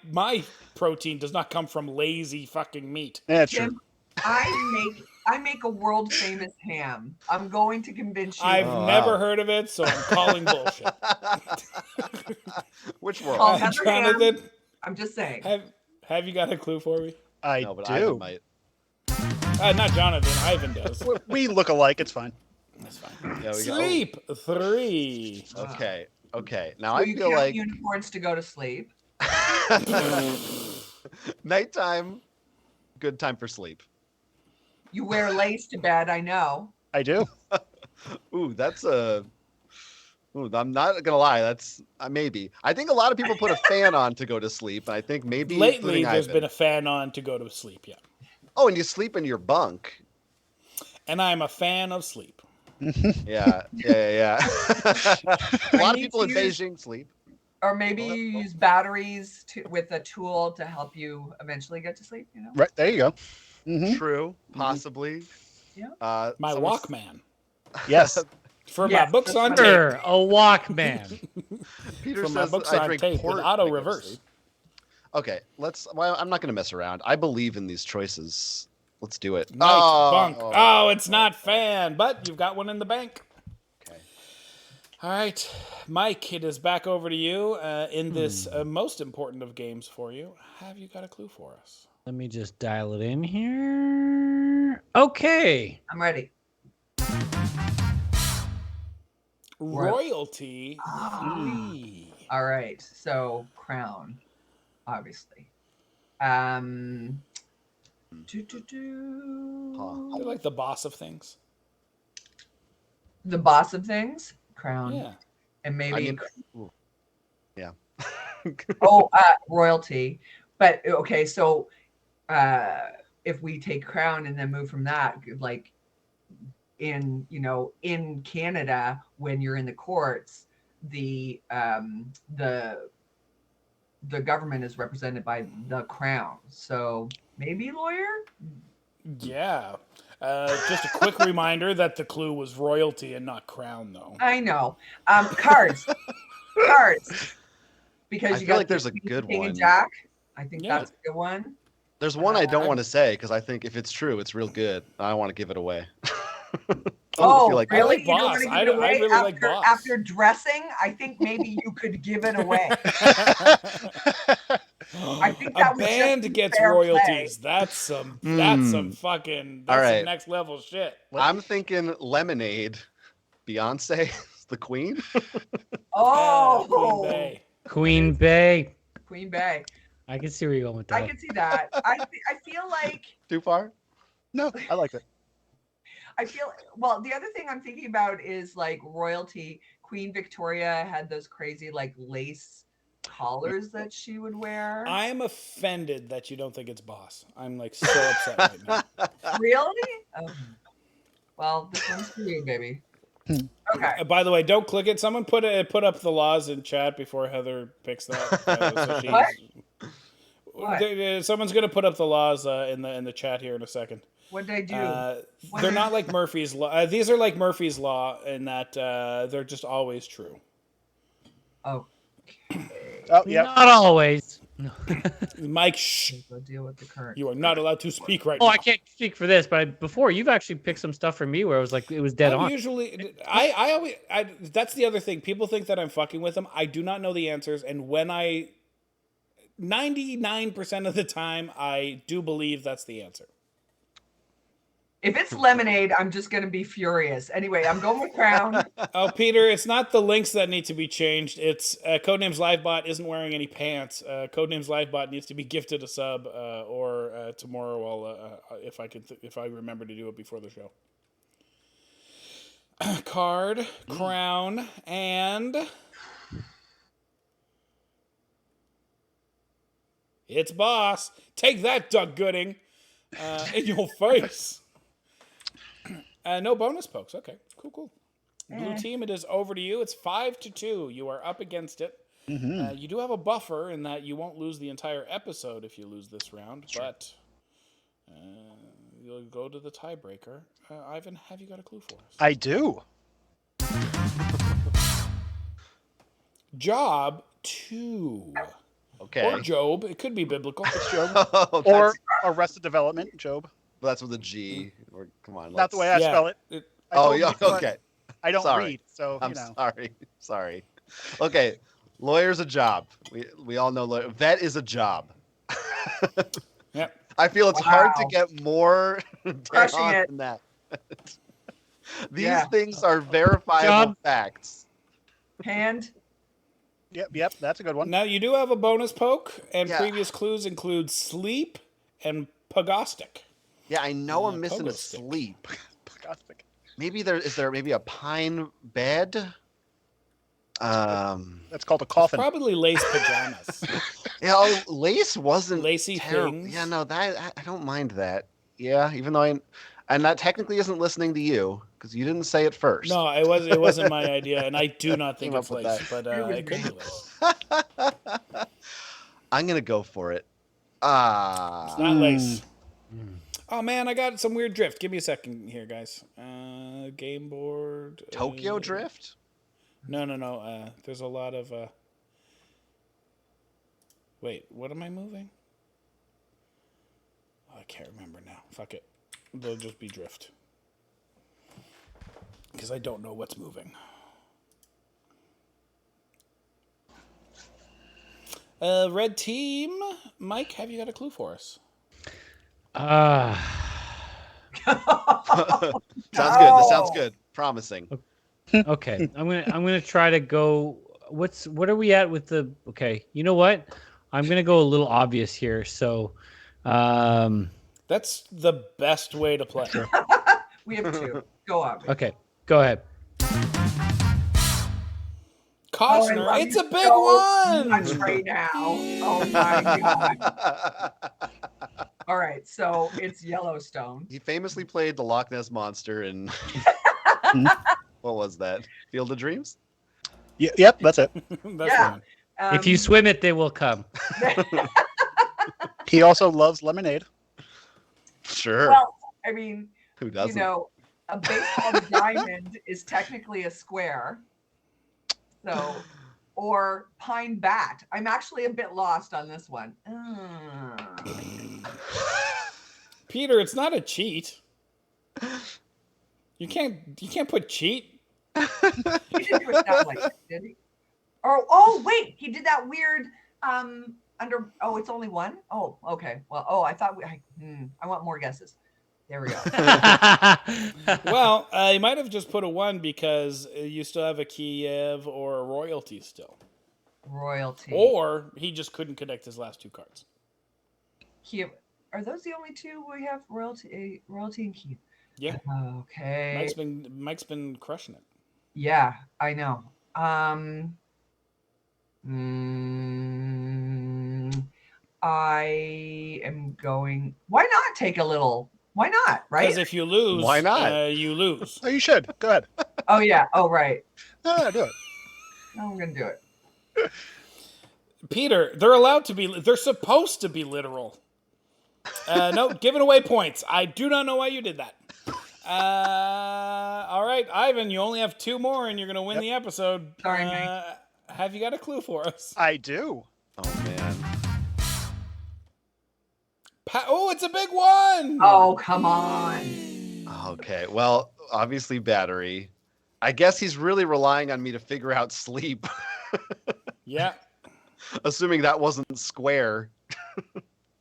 protein does not come from lazy fucking meat. Yeah, true. Tim, I make a world famous ham. I'm going to convince you. I've Oh, never wow. heard of it, so I'm calling bullshit. Which world? Oh, Heather Jonathan, ham. I'm just saying. have you got a clue for me? I No, but do. Ivan might. Not Jonathan. Ivan does. We look alike. It's fine. That's fine. Yeah, we go. Sleep 3. Okay. Now So I you feel count like unicorns to go to sleep. nighttime, good time for sleep. You wear lace to bed. I know. I do. Ooh, that's a Ooh, I'm not gonna lie. That's maybe. I think a lot of people put a fan on to go to sleep, and I think maybe Lately, including there's Ivan. been a fan on to go to sleep. Yeah, Oh, and you sleep in your bunk. and I'm a fan of sleep. Yeah. A lot of need people to in use- Beijing sleep. Or maybe you use batteries with a tool to help you eventually get to sleep. You know. Right there you go. Mhm. True, possibly. Yeah. My someone's- Walkman Yes. for Yes, my books that's on what tape. Sure, a Walkman. Peter For my says books I on drink tape with port auto when I go to reverse. sleep. Okay, well, I'm not going to mess around. I believe in these choices. Let's do it. Night bunk. Oh, it's not fan, but you've got one in the bank. Okay. All right, Mike, it is back over to you in this most important of games for you. Have you got a clue for us? Let me just dial it in here. Okay. I'm ready. Royalty Ah. 3. All right. So crown, obviously. They're like the boss of things. The boss of things, crown, Yeah. and maybe I mean, yeah. royalty. But okay, so if we take crown and then move from that, like in Canada, when you're in the courts, the government is represented by the crown. So maybe lawyer. Yeah. Just a quick reminder that the clue was royalty and not crown, though. I know. Cards. Cards. Because I you feel got like there's a King good and one. Jack. I think Yeah. that's a good one. There's one I don't want to say because I think if it's true, it's real good. I want to give it away. Oh, feel like that. really? I like You don't Boss. want to give I it away really after, like Boss. after dressing? I think maybe you could give it away. I think that A would just band be gets fair royalties. That's some fucking All right. some next level shit. I'm thinking Lemonade. Beyonce, the Queen. Oh, Queen Bey. Queen Bey. Queen Bey. I can see where you're going with I that. can see that. I feel like Too far? No, I like it. well, the other thing I'm thinking about is like royalty. Queen Victoria had those crazy like lace collars that she would wear. I am offended that you don't think it's Boss. I'm like so upset right now. Really? Oh. Well, this one's for you, baby. Okay. By the way, don't click it. Someone put up the laws in chat before Heather picks that. So What? someone's gonna put up the laws in the chat here in a second. What did I do? They're not like Murphy's Law. These are like Murphy's Law in that they're just always true. Oh. Oh, yeah. Not always. Mike, shh. Go deal with the current. You are not allowed to speak right Oh, now. I can't speak for this, but before you've actually picked some stuff for me where it was like it was dead on. I always that's the other thing. People think that I'm fucking with them. I do not know the answers, and when 99% of the time, I do believe that's the answer. If it's lemonade, I'm just gonna be furious. Anyway, I'm going with crown. Oh, Peter, it's not the links that need to be changed. It's Codenames Livebot isn't wearing any pants. Codenames Livebot needs to be gifted a sub, or tomorrow if I remember to do it before the show. Card, crown, and it's Boss. Take that, Doug Gooding, in your face. No bonus pokes. Okay, cool. Blue team, it is over to you. It's 5-2. You are up against it. You do have a buffer in that you won't lose the entire episode if you lose this round, but you'll go to the tiebreaker. Ivan, have you got a clue for us? I do. Job 2. Okay. Or Job. It could be biblical. Oh, Or Arrested Development, Job. that's with a G. Or come on. Not the way I Yeah. spell it. I Oh told yeah. you, but Okay. I don't Sorry. read, so I'm you know. sorry. Okay. Lawyer's a job. We all know lawyer. Vet is a job. Yep. I feel it's hard to Wow. get more dead Crushing on it. than that. These Yeah. things are verifiable Job. facts. Hand. Yep, that's a good one. Now, you do have a bonus poke, and Yeah. previous clues include sleep and pagostic. Yeah, I know I'm missing a pogo stick. sleep. Pagostic. Maybe is there maybe a pine bed? That's called a coffin. Probably lace pajamas. Lace wasn't Lacy terrible. things. Yeah, no, that I don't mind that. Yeah, even though and that technically isn't listening to you because you didn't say it first. No, it wasn't my idea, and I do not think Came it's up with lace, that. but it could be lace. I'm gonna go for it. It's not lace. Oh man, I got some weird drift. Give me a second here, guys. Game board. Tokyo Drift? No. There's a lot of. Wait, what am I moving? Oh, I can't remember now. Fuck it. They'll just be drift. Because I don't know what's moving. Red team. Mike, have you got a clue for us? Sounds good. This sounds good. Promising. Okay, I'm gonna try to go. What are we at with the? Okay, you know what? I'm gonna go a little obvious here. So, That's the best way to play. We have two. Go on. okay, go ahead. Costner, love it's you a big so one. much right now. Oh my god. All right, so it's Yellowstone. He famously played the Loch Ness Monster in what was that? Field of Dreams? Yep, that's it. That's Yeah. fine. If you swim it, they will come. He also loves lemonade. Sure. Well, I mean, Who doesn't? you know, a baseball diamond is technically a square. So, or pine bat. I'm actually a bit lost on this one. Peter, it's not a cheat. You can't put cheat. He didn't do it that way, did he? Oh, wait, he did that weird under. Oh, it's only one. Oh, okay. Well, I thought I want more guesses. There we go. Well, you might have just put a 1 because you still have a Kiev or a royalty still. Royalty. Or he just couldn't connect his last 2 cards. Kiev. Are those the only two we have? Royalty and Kiev. Yeah. Okay. Mike's been crushing it. Yeah, I know. I am going. Why not take a little? Why not? Right? Because if you lose, Why not? You lose. Oh, you should. Go ahead. Oh yeah. Oh right. No, do it. I'm gonna do it. Peter, they're supposed to be literal. No, giving away points. I do not know why you did that. All right, Ivan, you only have 2 more and you're going to win the episode. Sorry, Mike. Have you got a clue for us? I do. Oh man. It's a big one! Oh come on. Okay. Well, obviously battery. I guess he's really relying on me to figure out sleep. Yeah. Assuming that wasn't square.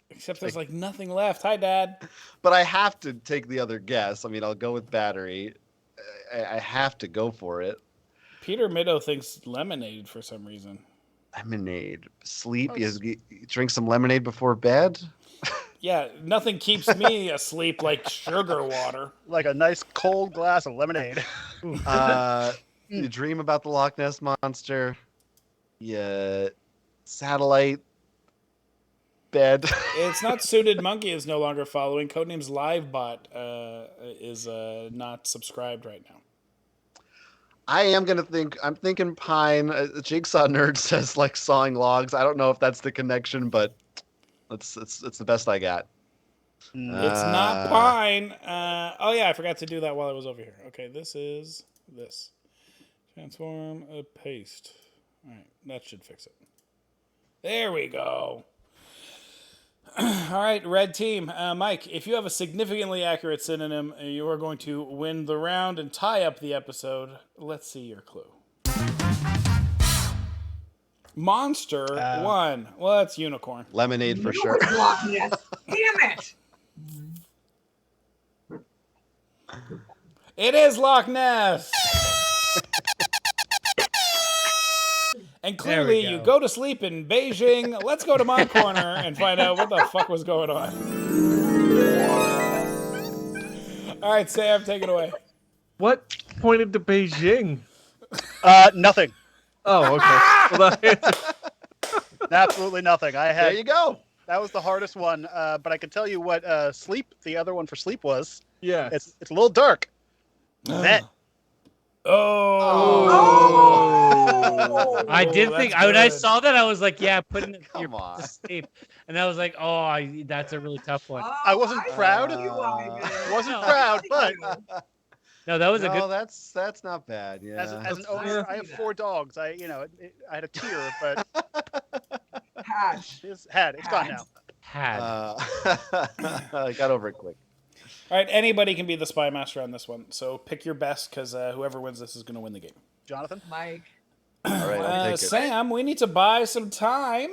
Except there's like nothing left. Hi, Dad. But I have to take the other guess. I mean, I'll go with battery. I have to go for it. Peter Middow thinks lemonade for some reason. Lemonade. Sleep? You drink some lemonade before bed? Yeah, nothing keeps me asleep like sugar water. Like a nice cold glass of lemonade. You dream about the Loch Ness Monster. Yeah. Satellite. Bed. It's not Suited Monkey is no longer following. Codenames LiveBot is not subscribed right now. I am gonna I'm thinking pine. Jigsaw Nerd says like sawing logs. I don't know if that's the connection, but it's the best I got. It's not pine. Oh yeah, I forgot to do that while I was over here. Okay, this is this. Transform a paste. All right, that should fix it. There we go. All right, red team. Mike, if you have a significantly accurate synonym, you are going to win the round and tie up the episode. Let's see your clue. Monster 1. Well, that's unicorn. Lemonade for You sure. were Loch Ness. Damn it. It is Loch Ness. And clearly, you go to sleep in Beijing. Let's go to my corner and find out what the fuck was going on. All right, Sam, take it away. What pointed to Beijing? Nothing. Oh, okay. Well, that Absolutely nothing. I There had you go. that was the hardest one, but I can tell you what sleep. The other one for sleep was. yes. It's a little dark. Vet. Oh. I did think that's when I good. saw that, I was like, yeah, putting your Come on. to sleep. And I was like, oh, that's a really tough one. Oh, I wasn't proud. see you, Ivan. Wasn't No. proud, but No, that was a No, good. that's not bad. Yeah. as an I owner, see I have that. 4 dogs. I had a tear, but Hash. it's gone now. Had. I got over it quick. All right, anybody can be the spy master on this one. So pick your best, because whoever wins this is going to win the game. Jonathan. Mike. All right, I'll take it. Sam, we need to buy some time.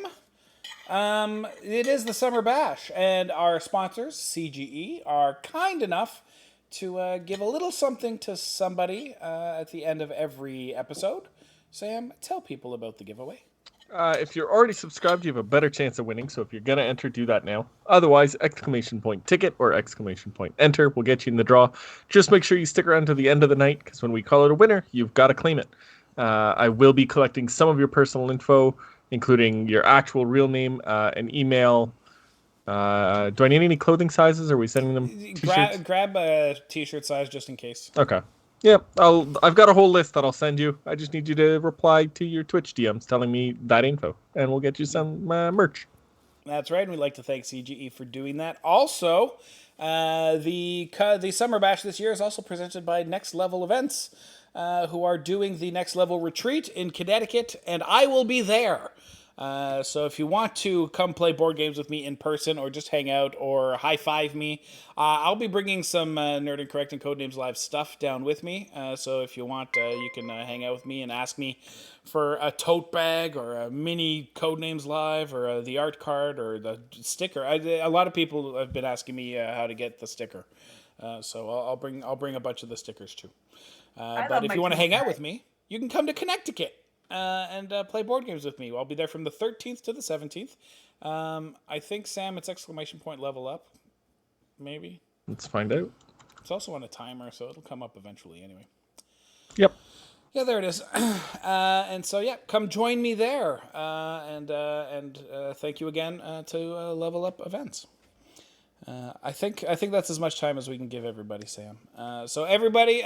It is the Summer Bash, and our sponsors, CGE, are kind enough to give a little something to somebody at the end of every episode. Sam, tell people about the giveaway. If you're already subscribed, you have a better chance of winning. So if you're gonna enter, do that now. Otherwise, !ticket or !enter will get you in the draw. Just make sure you stick around to the end of the night, because when we call it a winner, you've got to claim it. I will be collecting some of your personal info, including your actual real name, an email. Do I need any clothing sizes? Are we sending them t-shirts? Grab a t-shirt size just in case. Okay. Yeah, I've got a whole list that I'll send you. I just need you to reply to your Twitch DMs telling me that info, and we'll get you some merch. That's right, and we'd like to thank CGE for doing that. Also, the Summer Bash this year is also presented by Next Level Events, who are doing the Next Level Retreat in Connecticut, and I will be there. So if you want to come play board games with me in person, or just hang out, or high-five me, I'll be bringing some Nerd and Correct and Codenames Live stuff down with me. So if you want, you can hang out with me and ask me for a tote bag, or a mini Codenames Live, or the art card, or the sticker. A lot of people have been asking me how to get the sticker. So I'll bring a bunch of the stickers too. But if you want to hang out with me, you can come to Connecticut. And play board games with me. I'll be there from the 13th to the 17th. I think, Sam, it's !level up. Maybe. Let's find out. It's also on a timer, so it'll come up eventually anyway. Yep. Yeah, there it is. And so, yeah, come join me there. And thank you again to Level Up Events. I think that's as much time as we can give everybody, Sam. So everybody,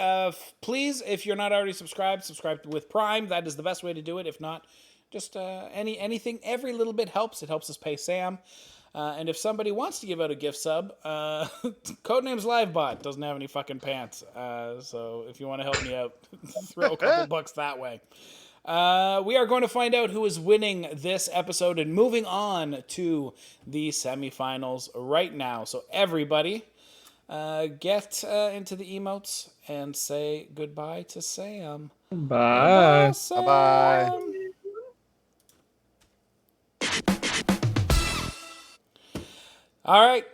please, if you're not already subscribed, subscribe with Prime. That is the best way to do it. If not, just anything. Every little bit helps. It helps us pay Sam. And if somebody wants to give out a gift sub, Codenames LiveBot doesn't have any fucking pants. So if you want to help me out, throw a couple bucks that way. We are going to find out who is winning this episode and moving on to the semifinals right now. So everybody, get into the emotes and say goodbye to Sam. Bye. Sam. Bye-bye. All right,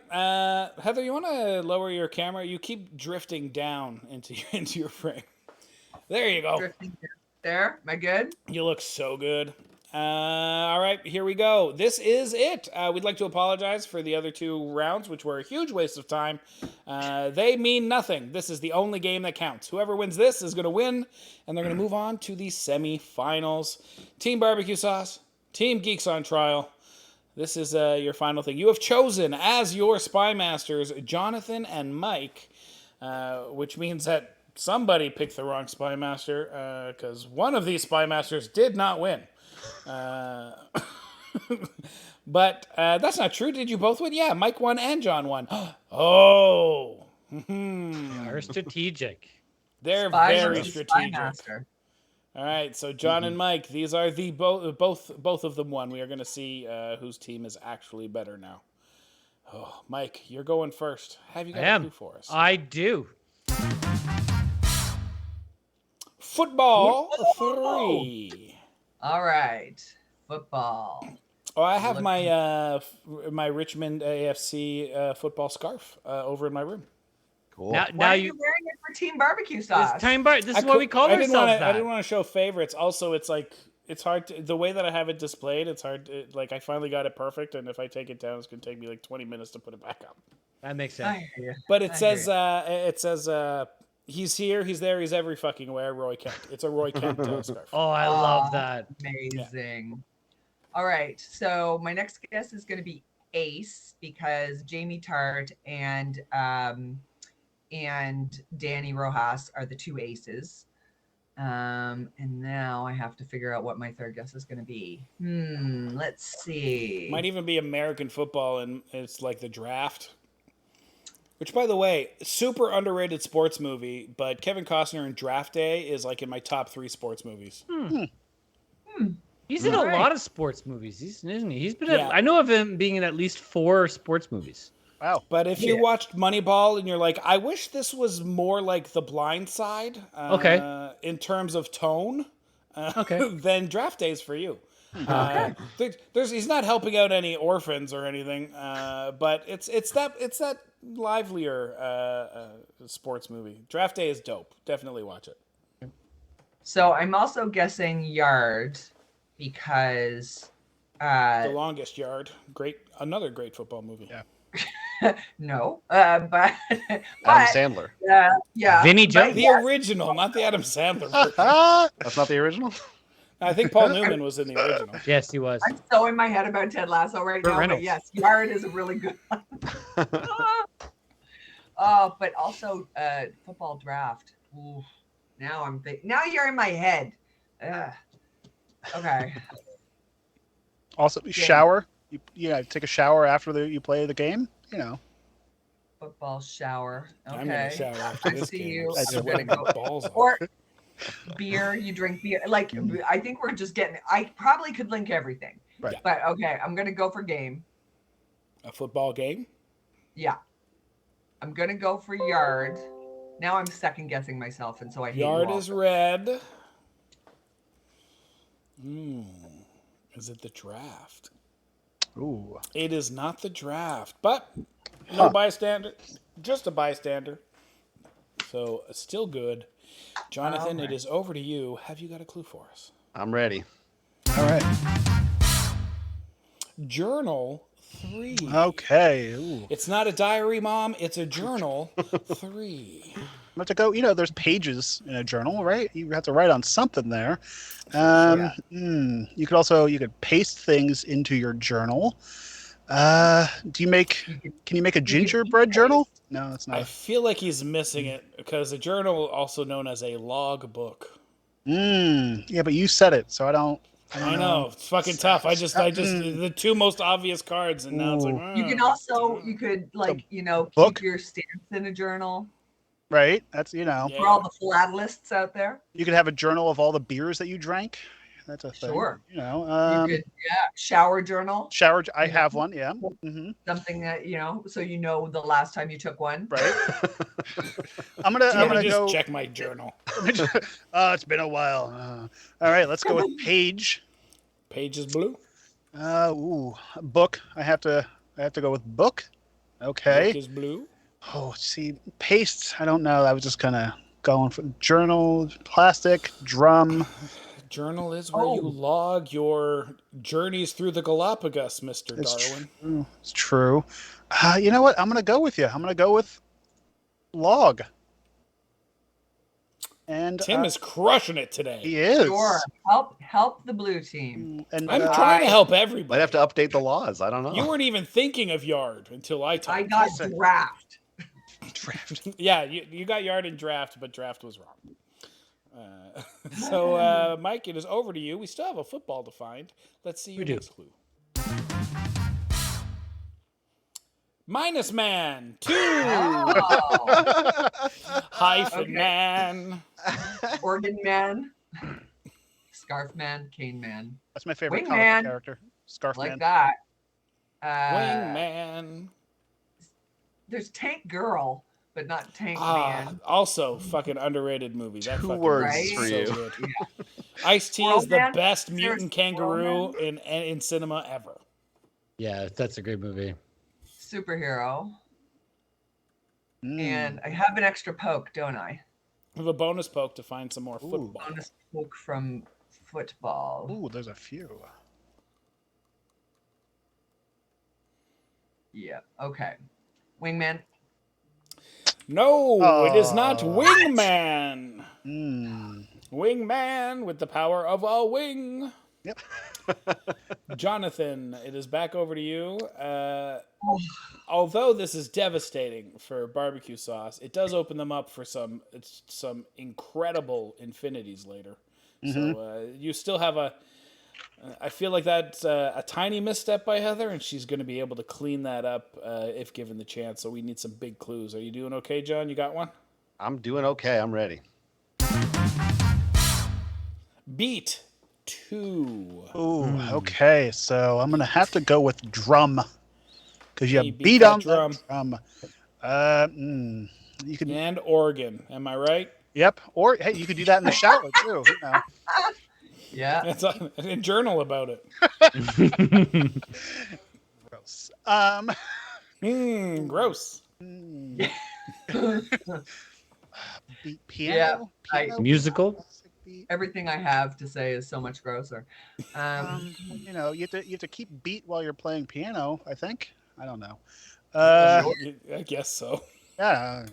Heather, you want to lower your camera? You keep drifting down into your frame. There you go. Drifting down. There, am I good? You look so good. All right, here we go. This is it. We'd like to apologize for the other 2 rounds, which were a huge waste of time. They mean nothing. This is the only game that counts. Whoever wins this is going to win, and they're going to move on to the semifinals. Team Barbecue Sauce, Team Geeks on Trial. This is your final thing. You have chosen as your spy masters Jonathan and Mike, which means that somebody picked the wrong spy master, because one of these spy masters did not win. But that's not true. Did you both win? Yeah, Mike won and John won. Oh. Are strategic. They're Spy very versus spy strategic. master. All right, so John and Mike, these are the both of them won. We are going to see whose team is actually better now. Oh, Mike, you're going first. Have you got a clue for us? I do. Football 3. All right, football. Oh, I have my my Richmond AFC football scarf over in my room. Cool. Now Why are you. you wearing it for Team Barbecue Sauce? This is what we call ourselves. I didn't want to show favorites. Also, it's like it's hard to, the way that I have it displayed. It's hard. Like I finally got it perfect, and if I take it down, it's gonna take me like 20 minutes to put it back up. That makes sense. I hear you. But it I says hear He's here, he's there, he's every fucking where. Roy Kent. It's a Roy Kent scarf. Oh, I love that. Amazing. All right. So my next guess is going to be Ace because Jamie Tart and Danny Rojas are the two aces. And now I have to figure out what my third guess is going to be. Let's see. Might even be American football, and it's like the draft. Which, by the way, super underrated sports movie, but Kevin Costner in Draft Day is like in my top 3 sports movies. He's in a lot of sports movies, isn't he? He's been. Yeah. I know of him being in at least 4 sports movies. Wow. But if you watched Moneyball and you're like, I wish this was more like The Blind Side, in terms of tone, then Draft Day is for you. He's not helping out any orphans or anything, but it's that livelier sports movie. Draft Day is dope. Definitely watch it. So I'm also guessing Yard because The Longest Yard, another great football movie. Yeah. no, but Adam Sandler. yeah, Vinny Jones. The original, not the Adam Sandler version. That's not the original? I think Paul Newman was in the original. Yes, he was. I'm so in my head about Ted Lasso right now, but yes, Yard is a really good one. But also football draft. Ooh, now you're in my head. Okay. Also, shower. You take a shower after you play the game. Football shower. Okay. I'm gonna shower after this see game. you. I'm I'm gonna go. balls off. Or beer. You drink beer. Like I think we're just getting. I probably could link everything. Right. But okay, I'm gonna go for game. A football game? Yeah. I'm gonna go for Yard. Now I'm second guessing myself, and so I hate Yard you all. is red. Is it the draft? Ooh. It is not the draft, but no bystander, just a bystander. So still good. Jonathan, it is over to you. Have you got a clue for us? I'm ready. All right. Journal 3. Okay. Ooh. It's not a diary, Mom. It's a journal 3. I'm about to go. There's pages in a journal, right? You have to write on something there. You could paste things into your journal. Can you make a gingerbread journal? No, that's I not. feel like he's missing it because a journal, also known as a log book. Yeah, but you said it, so I don't know. It's fucking tough. I just the 2 most obvious cards, and now it's like You could book? keep your stamps in a journal. Right. That's Yeah. For all the philatelists out there. You could have a journal of all the beers that you drank. That's a thing. Sure. You know. You could, shower journal. Shower. I have one. Yeah. Mm-hmm. Something that so you know the last time you took one. Right. I'm gonna just go check my journal. It's been a while. All right, let's go with page. Page is blue. Book. I have to go with book. Okay. Book is blue. Oh, see, paste. I don't know. I was just kind of going for journal, plastic, drum. Journal is where you log your journeys through the Galapagos, Mr. Darwin. It's true. You know what? I'm gonna go with you. I'm gonna go with log. And Tim is crushing it today. He is. Sure. Help the blue team. And I'm trying to help everybody. Might have to update the laws. I don't know. You weren't even thinking of Yard until I told I you. got draft. Yeah, you got Yard and draft, but draft was wrong. So, Mike, it is over to you. We still have a football to find. Let's see your next clue. Minus Man 2. Oh. Hyphen Man. Organ Man. Scarf Man. Cane Man. That's my favorite Wing comic Man. character. Scarf Like Man. that. Wingman. There's Tank Girl, but not Tank Man. Also, fucking underrated movie. That 2 fucking words Right? for so you. good. Yeah. Ice-T Squirrel is the Man? best There's mutant Squirrel kangaroo in cinema ever. Yeah, that's a great movie. Superhero. And I have an extra poke, don't I? We have a bonus poke to find some more football. Bonus poke from football. Ooh, there's a few. Yeah. Okay. Wingman. No, it is not Oh. Wingman. Hmm. Wingman with the power of a wing. Yep. Jonathan, it is back over to you. Although this is devastating for barbecue sauce, it does open them up for some incredible infinities later. So you still have I feel like that's a tiny misstep by Heather, and she's going to be able to clean that up if given the chance. So we need some big clues. Are you doing okay, John? You got one? I'm doing okay. I'm ready. Beat 2. Ooh, okay. So I'm gonna have to go with drum because you Hey, beat that on drum. the drum. You can. And organ. Am I right? Yep. Or hey, you could do that in the shower too. You know. Yeah. That's and journal about it. Gross. Gross. Piano. I- Piano? Musical? Everything I have to say is so much grosser. You know, you have to keep beat while you're playing piano. I think. I don't know. I guess so. Yeah.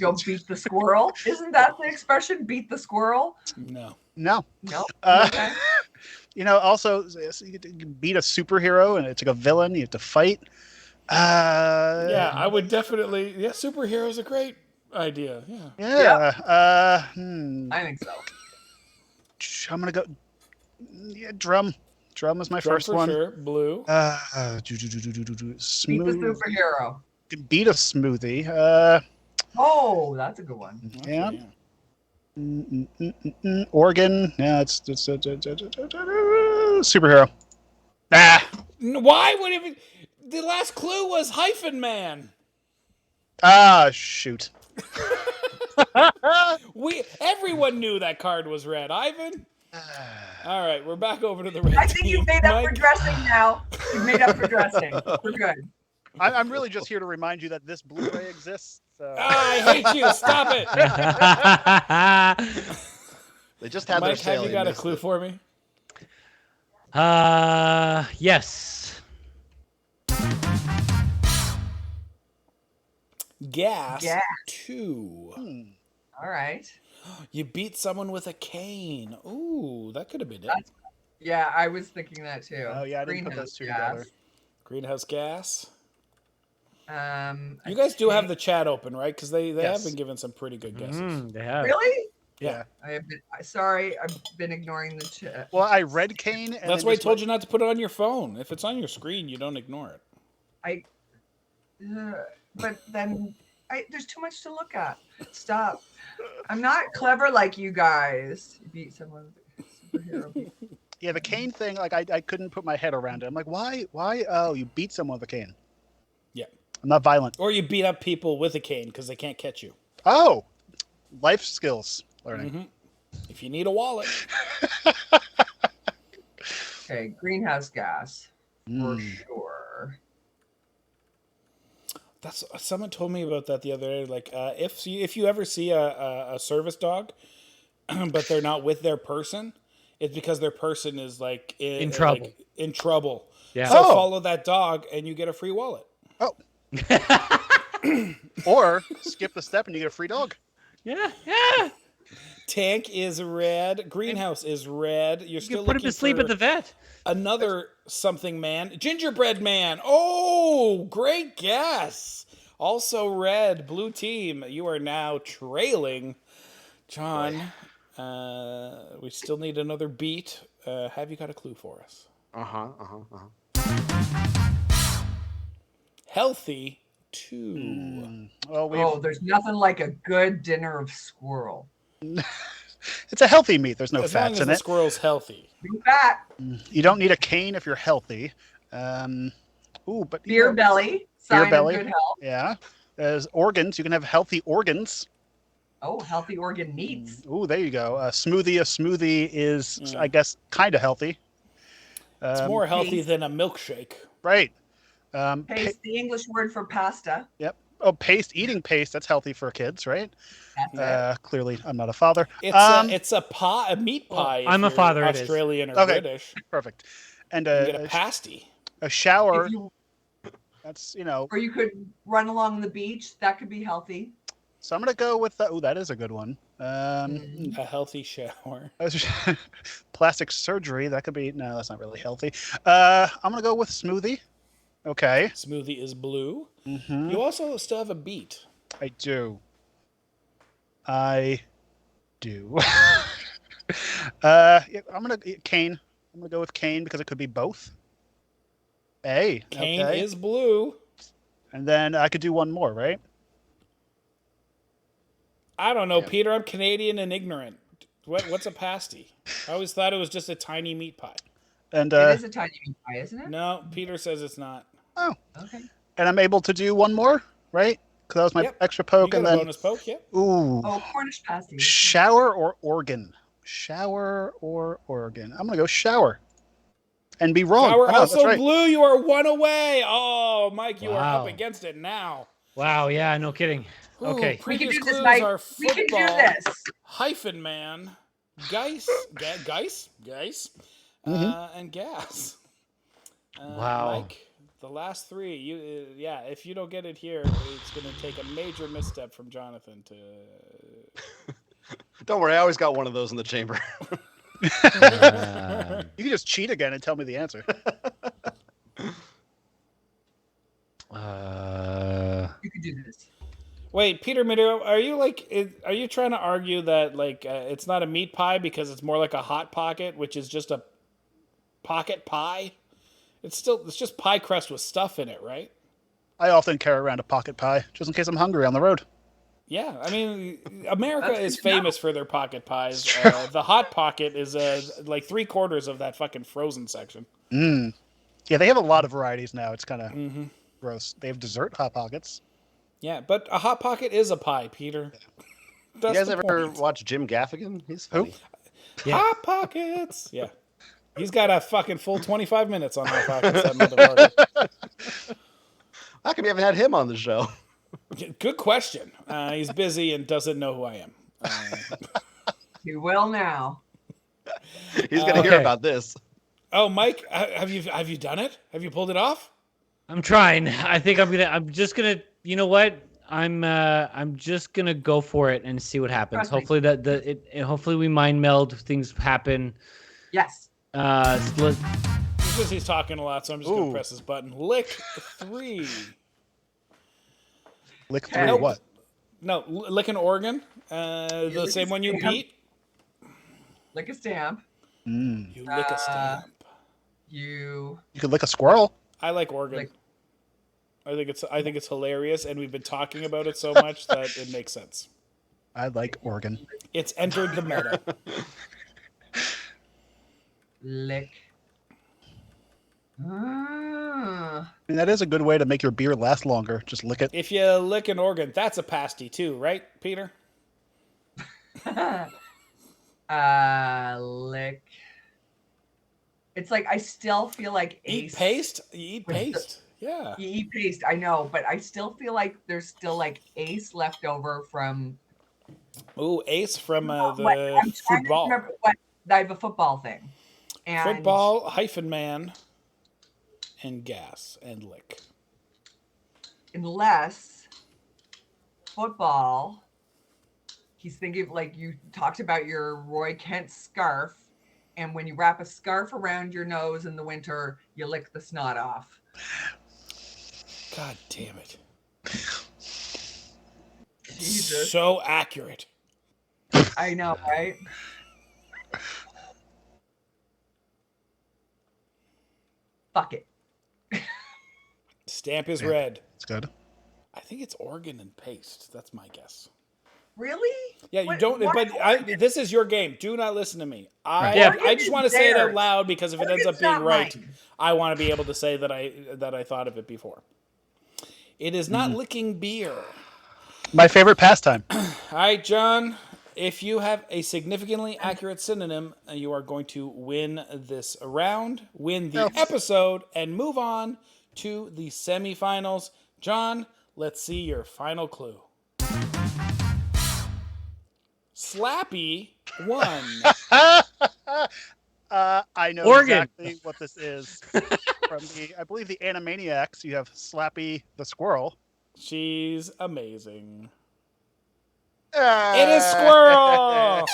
Go beat the squirrel. Isn't that the expression? Beat the squirrel? No. No. No. Uh, Okay. You know, also you can beat a superhero and it's like a villain. You have to fight. Yeah, I would definitely. Yeah, superhero's a great idea. Yeah. Yeah. I think so. I'm gonna go. Yeah, drum. Drum is my Drum first for one. sure. Blue. Beat the Smooth. superhero. Beat a smoothie. Oh, that's a good one. Yeah. Organ. Yeah, it's superhero. Ah. Why would it? The last clue was hyphen man. Shoot. Everyone knew that card was red. Ivan. All right, we're back over to the red I think team. you've made up for Mike? dressing now. You've made up for dressing. We're good. I'm really just here to remind you that this Blu-ray exists. So. I hate you. Stop it. They just had their Mike, sale. have you and got a missed clue it. for me? Yes. Gas. Gas. 2. All right. You beat someone with a cane. Ooh, that could have been it. Yeah, I was thinking that too. Oh yeah, I didn't put those two together. Greenhouse gas. You You guys do have the chat open, right? Because they have Yes. been given some pretty good guesses. They have. Really? Yeah. I have been. Sorry, I've been ignoring the chat. Well, I read Kane. And That's then why I just told went- you not to put it on your phone. If it's on your screen, you don't ignore it. But then there's too much to look at. Stop. I'm not clever like you guys. You beat someone with a superhero. Beat. Yeah, the cane thing. Like I couldn't put my head around it. I'm like, why? Oh, you beat someone with a cane. Yeah. I'm not violent. Or you beat up people with a cane because they can't catch you. Oh, life skills learning. If you need a wallet. Okay, greenhouse gas for Mm. sure. That's someone told me about that the other day. Like, if you ever see a service dog, but they're not with their person, it's because their person is like In trouble. Like, in trouble. Yeah. So Oh. follow that dog, and you get a free wallet. Oh. Or skip the step and you get a free dog. Yeah. Yeah. Tank is red. Greenhouse is red. You're You still can put him looking to sleep for at the vet. another something man. Gingerbread man. Oh, great guess. Also red. Blue team. You are now trailing. John, we still need another beat. Have you got a clue for us? Healthy 2. Well, There's nothing like a good dinner of squirrel. it's a healthy meat. There's no As long fats as in the it. squirrel's healthy. No fat. You don't need a cane if you're healthy. But Beer belly. Sign belly. of good health. Yeah. As organs, you can have healthy organs. Oh, healthy organ meats. Ooh, there you go. A smoothie is, I guess, kind of healthy. It's more healthy than a milkshake. Right. Paste, the English word for pasta. Yep. Oh, paste. Eating paste. That's healthy for kids, right? That's it. Clearly, I'm not a father. It's a meat pie. I'm if a father, you're it is. Australian or Okay. British. Perfect. And You get a pasty. a shower. If you, That's or you could run along the beach. That could be healthy. So I'm gonna go with that is a good one. A healthy shower. Plastic surgery. That could be no. That's not really healthy. I'm gonna go with smoothie. Okay. Smoothie is blue. Mm-hmm. You also still have a beet. I do. I do. Yeah, I'm gonna cane. I'm gonna go with cane because it could be both. A. Cane okay. is blue. And then I could do one more, right? I don't know, Yeah. Peter. I'm Canadian and ignorant. What's a pasty? I always thought it was just a tiny meat pie. And It is a tiny meat pie, isn't it? No, Peter says it's not. oh, Okay. and I'm able to do one more, right? Because that was my Yep. extra You poke, get and a then bonus poke, yep. ooh, Oh, Cornish pasty. shower or organ. Shower or organ. I'm gonna go shower. And be wrong. Shower Oh, also that's right. blue. You are one away. Oh, Mike, you are up Wow. against it now. Wow, yeah, no kidding. Ooh, Okay. We can previous do this, clues Mike. are We can do football, this. hyphen man, Geis, and gas. Wow. Mike, the last three. Yeah. If you don't get it here, it's going to take a major misstep from Jonathan to. Don't worry, I always got one of those in the chamber. You can just cheat again and tell me the answer. You can do this. Wait, Peter Mido, are you trying to argue that it's not a meat pie because it's more like a hot pocket, which is just a pocket pie? It's just pie crust with stuff in it, right? I often carry around a pocket pie just in case I'm hungry on the road. Yeah, I mean, America That's is good to know. famous for their pocket pies. The hot pocket is like 3/4 of that fucking frozen section. Mm. Yeah, they have a lot of varieties now. It's kind of gross. They have dessert hot pockets. Yeah, but a hot pocket is a pie, Peter. You That's guys the ever point. watch Jim Gaffigan? He's funny. Yeah. Hot pockets. Yeah, he's got a fucking full 25 minutes on hot pockets. That motherfucker. How come you haven't had him on the show? Good question. He's busy and doesn't know who I am. You will now. He's gonna hear Okay. about this. Oh, Mike, have you done it? Have you pulled it off? I'm trying. I think I'm just gonna. You know what? I'm just gonna go for it and see what happens. Trust me. Hopefully hopefully we mind meld. Things happen. Yes. Because he's talking a lot, so I'm just going Ooh. to press this button. Lick 3. Lick through Nope. what? No, lick an organ. The lick same a one you stamp. beat. Lick a stamp. Mm. You lick a stamp. You You could lick a squirrel. I like organ. Lick- I think it's hilarious, and we've been talking about it so much that it makes sense. I like organ. It's entered the meta. lick. Ah. And that is a good way to make your beer last longer. Just lick it. If you lick an organ, that's a pasty too, right, Peter? Lick. It's like I still feel like Eat Ace. paste. You eat with the- paste. Yeah. You eat paste, I know, but I still feel like there's still like Ace left over from Ooh, Ace from I'm the trying to football. remember what I have a football thing. And Football, hyphen man, and gas, and lick. unless football, he's thinking of, like you talked about your Roy Kent scarf, and when you wrap a scarf around your nose in the winter, you lick the snot off. God damn it. Jesus. So accurate. I know, right? Fuck it. Stamp is Yeah. red. It's good. I think it's organ and paste. That's my guess. Really? Yeah, you What- don't. why But this is your game. Do not listen to me. I Yeah. I just want to say it out Theirs. loud because if it ends up Organ's being not right, mine. I want to be able to say that I thought of it before. It is not licking beer. My favorite pastime. All right, John. If you have a significantly accurate synonym, you are going to win this round, win the episode, and move on to the semifinals. John, let's see your final clue. Slappy won. I know Organ. exactly what this is. From I believe the Animaniacs, you have Slappy the squirrel. She's amazing. It is Squirrel!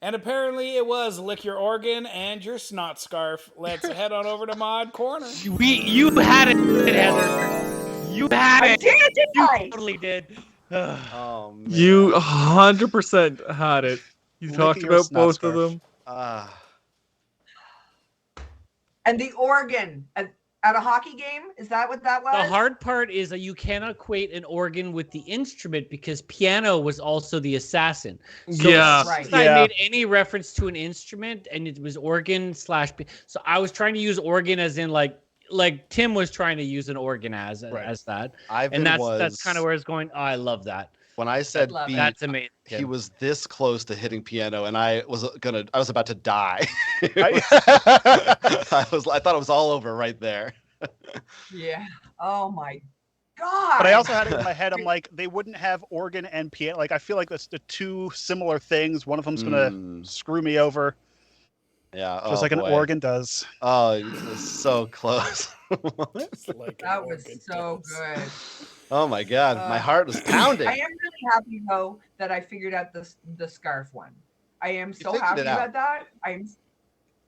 And apparently it was lick your organ and your snot scarf. Let's head on over to Mod Corner. You had it, Heather. You had I it. did, didn't You I? totally did. Oh man. You 100% had it. You Licking talked your about snot both of scarf. them. And the organ at a hockey game, is that what that was? The hard part is that you cannot equate an organ with the instrument because piano was also the assassin. So Yeah. Right. I Yeah. made any reference to an instrument and it was organ / so I was trying to use organ as in like Tim was trying to use an organ as that. Ivan And that's was kind of where it's going. Oh, I love that. when I said love it. beat, That's amazing. he was this close to hitting piano, and I was about to die. I- I thought it was all over right there. Yeah. Oh my God. But I also had it in my head. I'm like, they wouldn't have organ and piano. Like, I feel like that's the two similar things. One of them's gonna screw me over, Yeah, just like an organ does. Oh, it's so close. That was so good. Oh my God, my heart was pounding. I am really happy though that I figured out the scarf one. I am so figured happy it out. about that.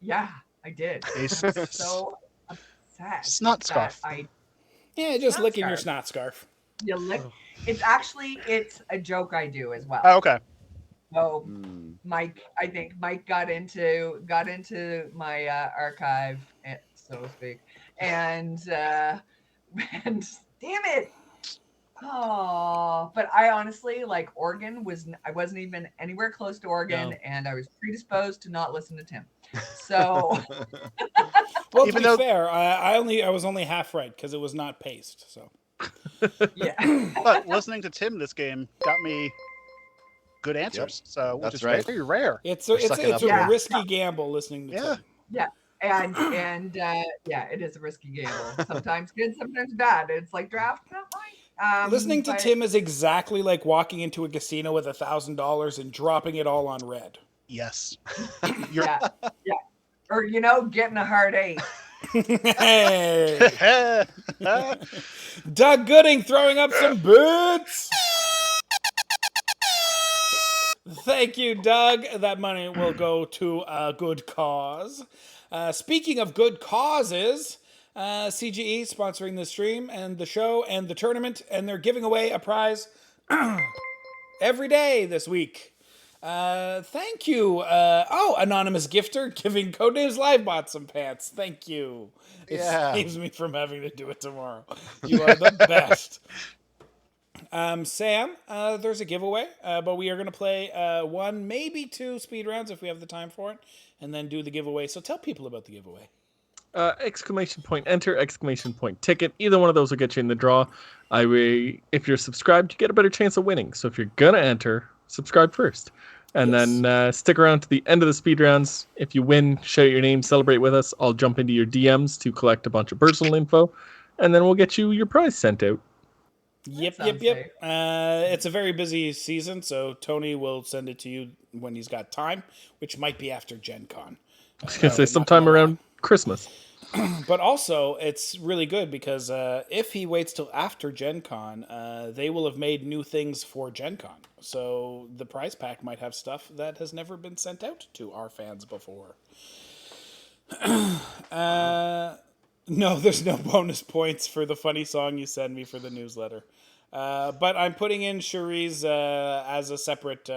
Yeah, I did. I'm so upset. Snot that scarf. Yeah, just Snot licking your scarf. snot scarf. You lick. It's a joke I do as well. Oh, okay. So Mike, I think Mike got into my archive, so to speak, and damn it. Oh, but I honestly like Oregon I wasn't even anywhere close to Oregon, and I was predisposed to not listen to Tim. So Well, Even to be though- fair, I was only half right because it was not paced. So yeah, But listening to Tim this game got me good answers. So which That's is right. very rare. it's We're a sucking up a here. risky gamble listening to Yeah. Tim. and yeah, it is a risky gamble. Sometimes good, sometimes bad. It's like draft, not mine. Listening to but- Tim is exactly like walking into a casino with $1,000 and dropping it all on red. Yes. Yeah, or getting a hard 8. Hey, Doug Gooding throwing up some boots. Thank you, Doug. That money will go to a good cause. Speaking of good causes, CGE sponsoring the stream and the show and the tournament, and they're giving away a prize every day this week. Thank you. Anonymous gifter giving Codenames Livebot some pants. Thank you. It Yeah. saves me from having to do it tomorrow. You are the best. Sam, there's a giveaway, but we are going to play 1, maybe 2 speed rounds if we have the time for it, and then do the giveaway. So tell people about the giveaway. Exclamation point enter, exclamation point ticket. Either one of those will get you in the draw. If you're subscribed, you get a better chance of winning. So if you're going to enter, subscribe first. And then stick around to the end of the speed rounds. If you win, shout your name, celebrate with us. I'll jump into your DMs to collect a bunch of personal info, and then we'll get you your prize sent out. Yep. sounds safe. It's a very busy season, so Tony will send it to you when he's got time, which might be after Gen Con. I was going to say sometime around Christmas. But also, it's really good because if he waits till after Gen Con, they will have made new things for Gen Con. So the prize pack might have stuff that has never been sent out to our fans before. No, there's no bonus points for the funny song you send me for the newsletter. But I'm putting in Cherie's as a separate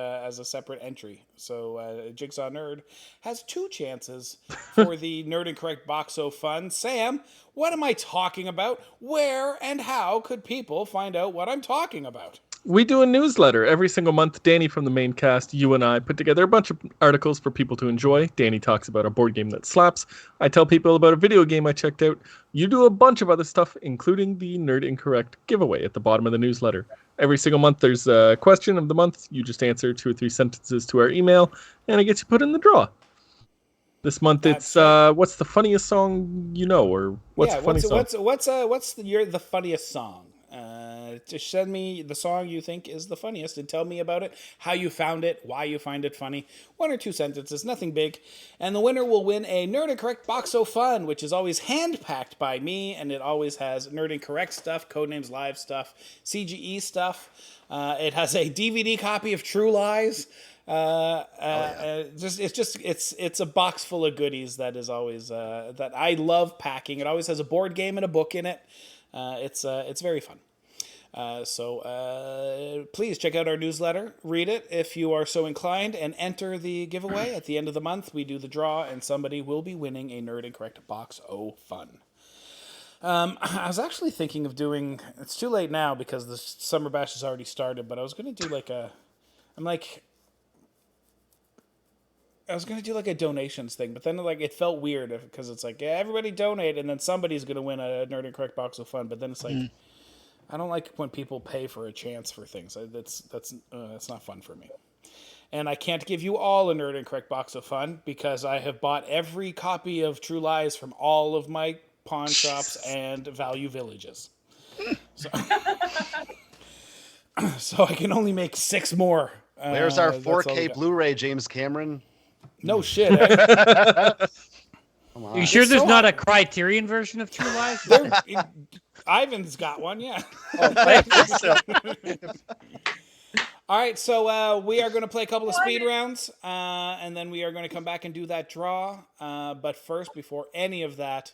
entry. So Jigsaw Nerd has 2 chances for the Nerd Incorrect Boxo Fun. Sam, what am I talking about? Where and how could people find out what I'm talking about? We do a newsletter every single month. Danny from the main cast, you and I put together a bunch of articles for people to enjoy. Danny talks about a board game that slaps. I tell people about a video game I checked out. You do a bunch of other stuff, including the Nerd Incorrect giveaway at the bottom of the newsletter. Every single month there's a question of the month. You just answer 2 or 3 sentences to our email, and it gets you put in the draw. This month it's what's the funniest song you know, or what's the funny song? What's the funniest song? Just send me the song you think is the funniest and tell me about it, how you found it, why you find it funny. 1 or 2 sentences, nothing big. And the winner will win a Nerd and Correct Box O Fun, which is always hand-packed by me, and it always has Nerd and Correct stuff, Codenames Live stuff, CGE stuff. It has a DVD copy of True Lies. It's a box full of goodies that is always that I love packing. It always has a board game and a book in it. It's very fun. So please check out our newsletter, read it if you are so inclined, and enter the giveaway. At the end of the month, we do the draw, and somebody will be winning a Nerd and Correct Box O Fun. I was actually thinking of doing. It's too late now because the summer bash has already started. But I was going to do I was gonna do like a donations thing, but then it felt weird because it's like, yeah, everybody donate, and then somebody's gonna win a Nerd and Correct Box of Fun. But then it's like, I don't like when people pay for a chance for things. That's not fun for me. And I can't give you all a Nerd and Correct Box of Fun because I have bought every copy of True Lies from all of my pawn shops and value villages. So, so I can only make 6 more. Where's our 4K Blu-ray, James Cameron? No shit. Eh? Come on. Are you sure there's not a Criterion version of True Lies? Ivan's got one, yeah. So, All right, so we are going to play a couple of speed rounds, and then we are going to come back and do that draw. But first, before any of that,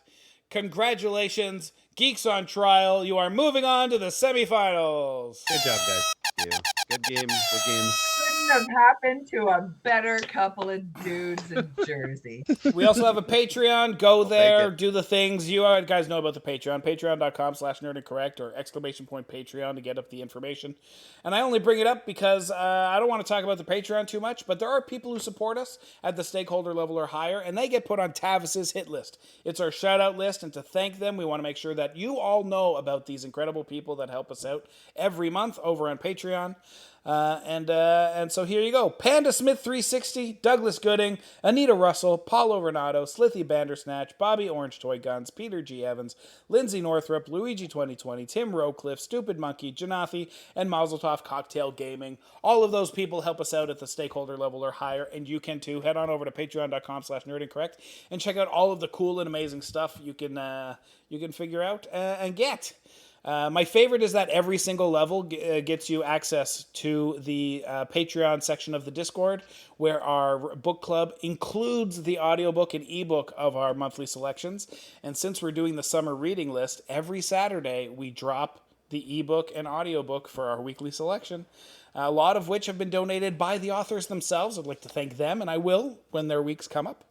congratulations, Geeks on Trial. You are moving on to the semifinals. Good job, guys. Thank you. Good game. Good games. Couldn't have happened to a better couple of dudes in Jersey. We also have a Patreon. Go there, it. do the things. You guys know about the Patreon. Patreon.com/nerdandcorrect or !Patreon to get up the information. And I only bring it up because I don't want to talk about the Patreon too much, but there are people who support us at the stakeholder level or higher, and they get put on Tavis's hit list. It's our shout-out list, and to thank them, we want to make sure that you all know about these incredible people that help us out every month over on Patreon. And so here you go. Panda Smith 360, Douglas Gooding, Anita Russell, Paulo Renato, Slithy Bandersnatch, Bobby Orange Toy Guns, Peter G. Evans, Lindsay Northrup, Luigi 2020, Tim Rowcliffe, Stupid Monkey, Janathi, and Mazel Tov Cocktail Gaming. All of those people help us out at the stakeholder level or higher, and you can too. Head on over to patreon.com/nerdandcorrect and check out all of the cool and amazing stuff you can figure out and get. My favorite is that every single level gets you access to the Patreon section of the Discord, where our book club includes the audiobook and ebook of our monthly selections. And since we're doing the summer reading list, every Saturday we drop the ebook and audiobook for our weekly selection, a lot of which have been donated by the authors themselves. I'd like to thank them, and I will when their weeks come up.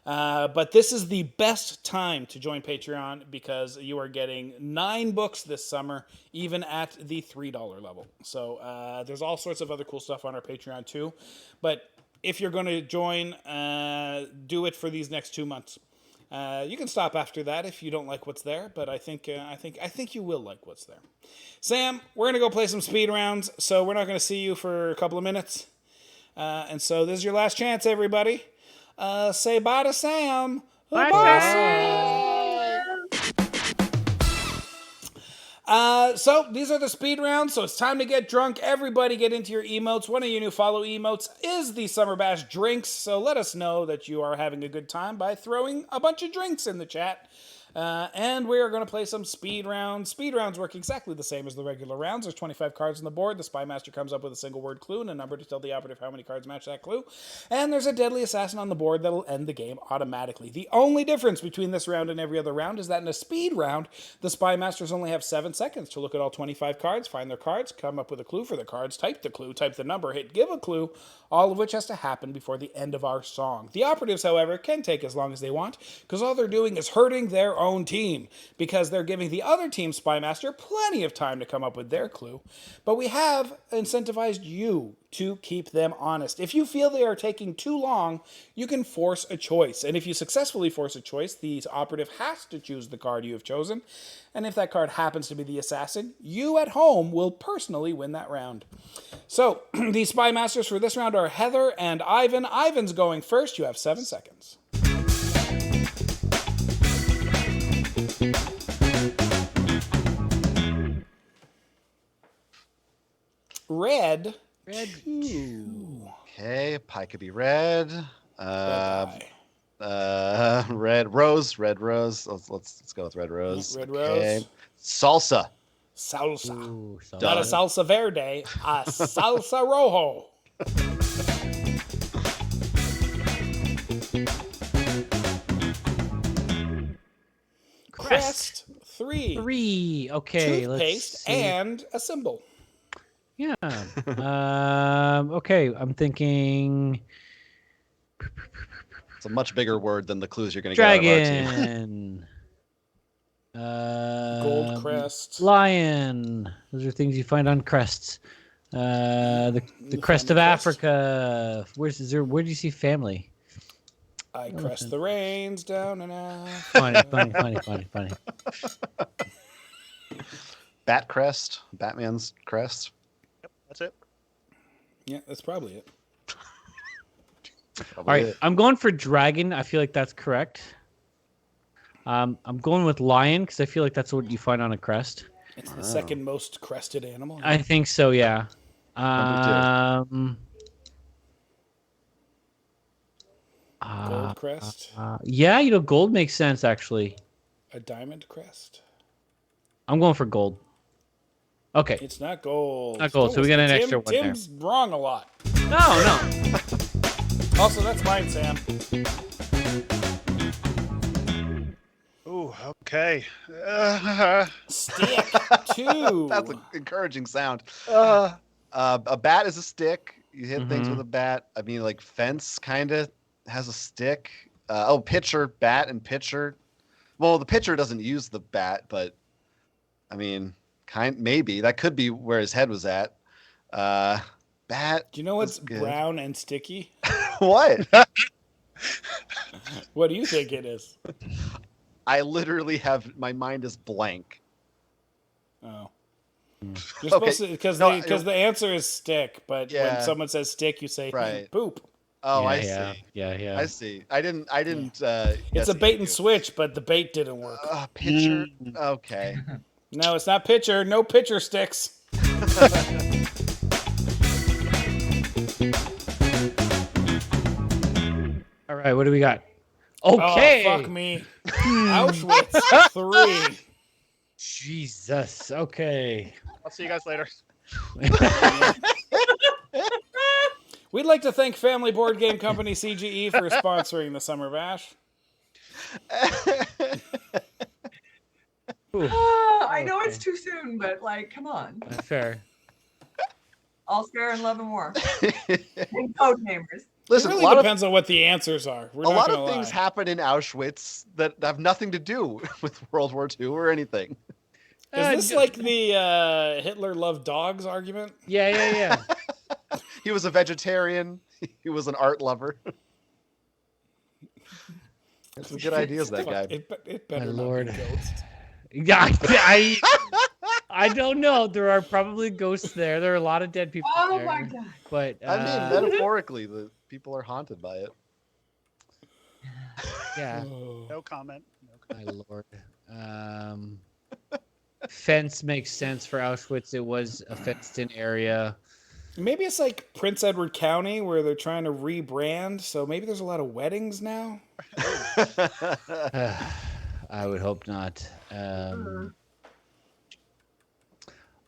But this is the best time to join Patreon because you are getting 9 books this summer, even at the $3 level. So there's all sorts of other cool stuff on our Patreon too. But if you're going to join, do it for these next 2 months. You can stop after that if you don't like what's there, but I think you will like what's there. Sam, we're going to go play some speed rounds, so we're not going to see you for a couple of minutes. And so this is your last chance, everybody. Say bye to Sam. Bye, Sam. So these are the speed rounds, so it's time to get drunk. Everybody get into your emotes. One of your new follow emotes is the Summer Bash drinks, so let us know that you are having a good time by throwing a bunch of drinks in the chat. And we are going to play some speed rounds. Speed rounds work exactly the same as the regular rounds. There's 25 cards on the board. The Spy Master comes up with a single word clue and a number to tell the operative how many cards match that clue. And there's a deadly assassin on the board that'll end the game automatically. The only difference between this round and every other round is that in a speed round, the Spy Masters only have 7 seconds to look at all 25 cards, find their cards, come up with a clue for the cards, type the clue, type the number, hit give a clue, all of which has to happen before the end of our song. The operatives, however, can take as long as they want because all they're doing is hurting their own team, because they're giving the other team's Spy Master plenty of time to come up with their clue. But we have incentivized you to keep them honest. If you feel they are taking too long, you can force a choice. And if you successfully force a choice, the operative has to choose the card you have chosen. And if that card happens to be the assassin, you at home will personally win that round. So, the Spy Masters for this round are Heather and Ivan. Ivan's going first. You have 7 seconds. red. Red 2. Okay, pie could be red. Bye-bye. Red rose. Let's go with red rose. Red Okay. rose. Salsa. Salsa. Ooh, Not a salsa verde, a salsa rojo. Crest 3. 3. Okay, let's Toothpaste see. and a symbol. Yeah. Okay, I'm thinking It's a much bigger word than the clues you're going to get out of our team. dragon. Gold crest. Lion. Those are things you find on crests. The crest of Africa. Where do you see family? I crest the reins down and out. Funny. Bat crest. Batman's crest. Yep, that's it. Yeah, that's probably it. All right, I'm going for dragon. I feel like that's correct. I'm going with lion because I feel like that's what you find on a crest. It's the second most crested animal. I think so. Yeah. Gold crest. Yeah, gold makes sense actually. A diamond crest. I'm going for gold. Okay. It's not gold. Not gold, so we got an extra one there. Tim's wrong a lot. No. Also, that's mine, Sam. Ooh, okay. Stick 2. That's an encouraging sound. Uh, A bat is a stick. You hit things with a bat. I mean, like fence kind of has a stick. Pitcher, bat, and pitcher. Well, the pitcher doesn't use the bat, but I mean, maybe that could be where his head was at. Bat. Do you know what's brown and sticky? What? What do you think it is? I literally have my mind is blank. Oh. You're supposed to because the answer is stick, but Yeah. when someone says stick, you say Right. poop. Oh, Yeah, I yeah. see. Yeah. I see. I didn't. It's guess a bait and you. switch, but the bait didn't work. Pitcher. Okay. No, it's not pitcher. No pitcher sticks. All right, what do we got? Okay. Oh, fuck me. Auschwitz 3. Jesus. Okay. I'll see you guys later. We'd like to thank Family Board Game Company CGE for sponsoring the Summer Bash. I know it's too soon, but like, come on. Fair. All's fair in love and war. And Codenames. Listen, It a really lot depends on what the answers are. We're a not lot gonna of things lie. happen in Auschwitz that have nothing to do with World War II or anything. Is this like the Hitler loved dogs argument? Yeah. He was a vegetarian. He was an art lover. Some good ideas, that guy. It better My not lord. be Ghost. Yeah, I don't know. There are probably ghosts there. There are a lot of dead people Oh there. my god. But I mean, metaphorically, the people are haunted by it. yeah. No comment. My lord. Fence makes sense for Auschwitz. It was a fenced-in area. Maybe it's like Prince Edward County where they're trying to rebrand, so maybe there's a lot of weddings now. I would hope not.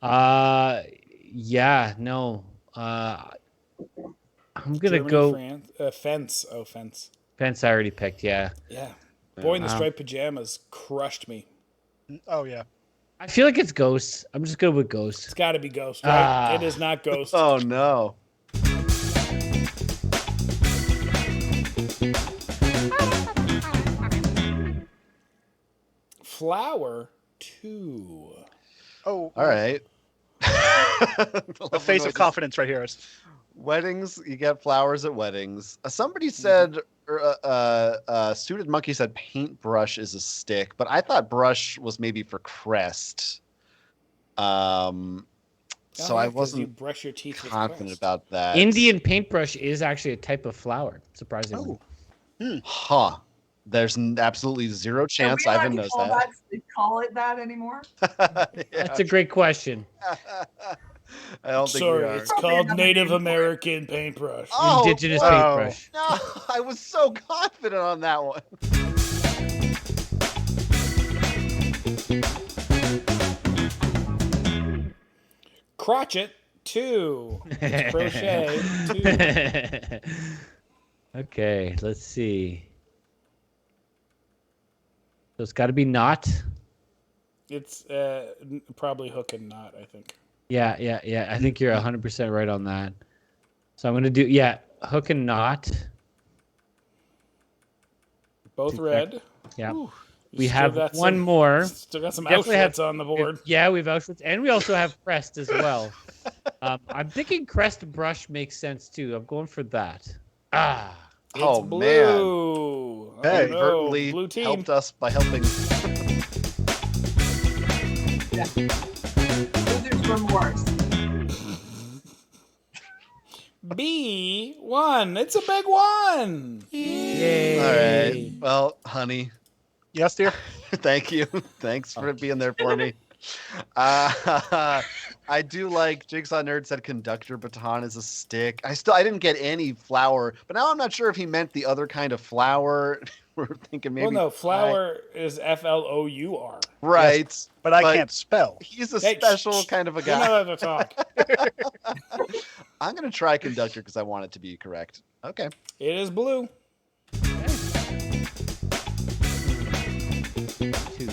Yeah, no. I'm gonna Germany, go France, fence. Oh, fence. fence. I already picked. Yeah. Yeah. Boy in the striped pajamas crushed me. Oh yeah. I feel like it's ghosts. I'm just good with ghosts. It's got to be Ghost, right? It is not Ghost. Oh no. Flower 2. Oh, All right. the face of confidence right here is. Weddings, you get flowers at weddings. Somebody said, Suited Monkey said paintbrush is a stick, but I thought brush was maybe for crest. So I 'cause you wasn't brush your teeth with confident crest. about that. Indian paintbrush is actually a type of flower, surprisingly. Huh. There's absolutely zero chance Do we I even not knows that. call it that anymore? That's a great question. I don't think we Sorry, are. it's called Native American paintbrush. Oh, Indigenous what? paintbrush. No, I was so confident on that one. Crotchet 2. It's crochet 2. Okay, let's see. So it's got to be knot. It's probably hook and knot, I think. Yeah. I think you're 100% right on that. So I'm going to do, hook and knot. Both red. Yeah. Ooh, We still have got one some- more. Still got some Definitely Auschwitz on the board. Yeah, we've Auschwitz. And we also have crest as well. I'm thinking crest brush makes sense too. I'm going for that. It's Oh, blue. man. Oh, Hey, no. Inadvertently Blue team. helped us by helping. Losers remorse. B1. It's a big one. Yay. All right. Well, honey, Yes, dear. thank you. Thanks for being there for me. I do like Jigsaw Nerd said conductor baton is a stick. I didn't get any flower, but now I'm not sure if he meant the other kind of flower. We're thinking maybe. Well, no, flower is FLOUR. Right. Yes, but I can't spell. He's a Hey, special kind of a You're not guy. allowed to talk. I'm going to try conductor because I want it to be correct. Okay. It is blue. Two.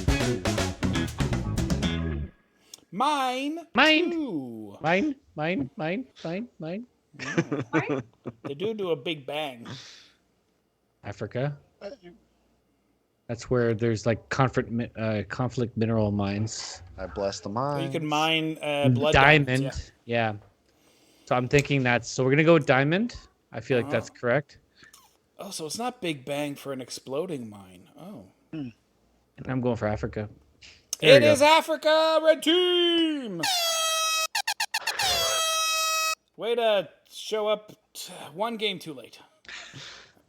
Mine. Mine. 2. Mine. They do a big bang. Africa. That's where there's like conflict mineral mines. I bless the mind. You can mine blood Diamond. diamonds, Yeah. So I'm thinking so we're going to go with diamond. I feel like that's correct. Oh, so it's not big bang for an exploding mine. Oh. And I'm going for Africa. It is Africa, red team. Way to show up one game too late.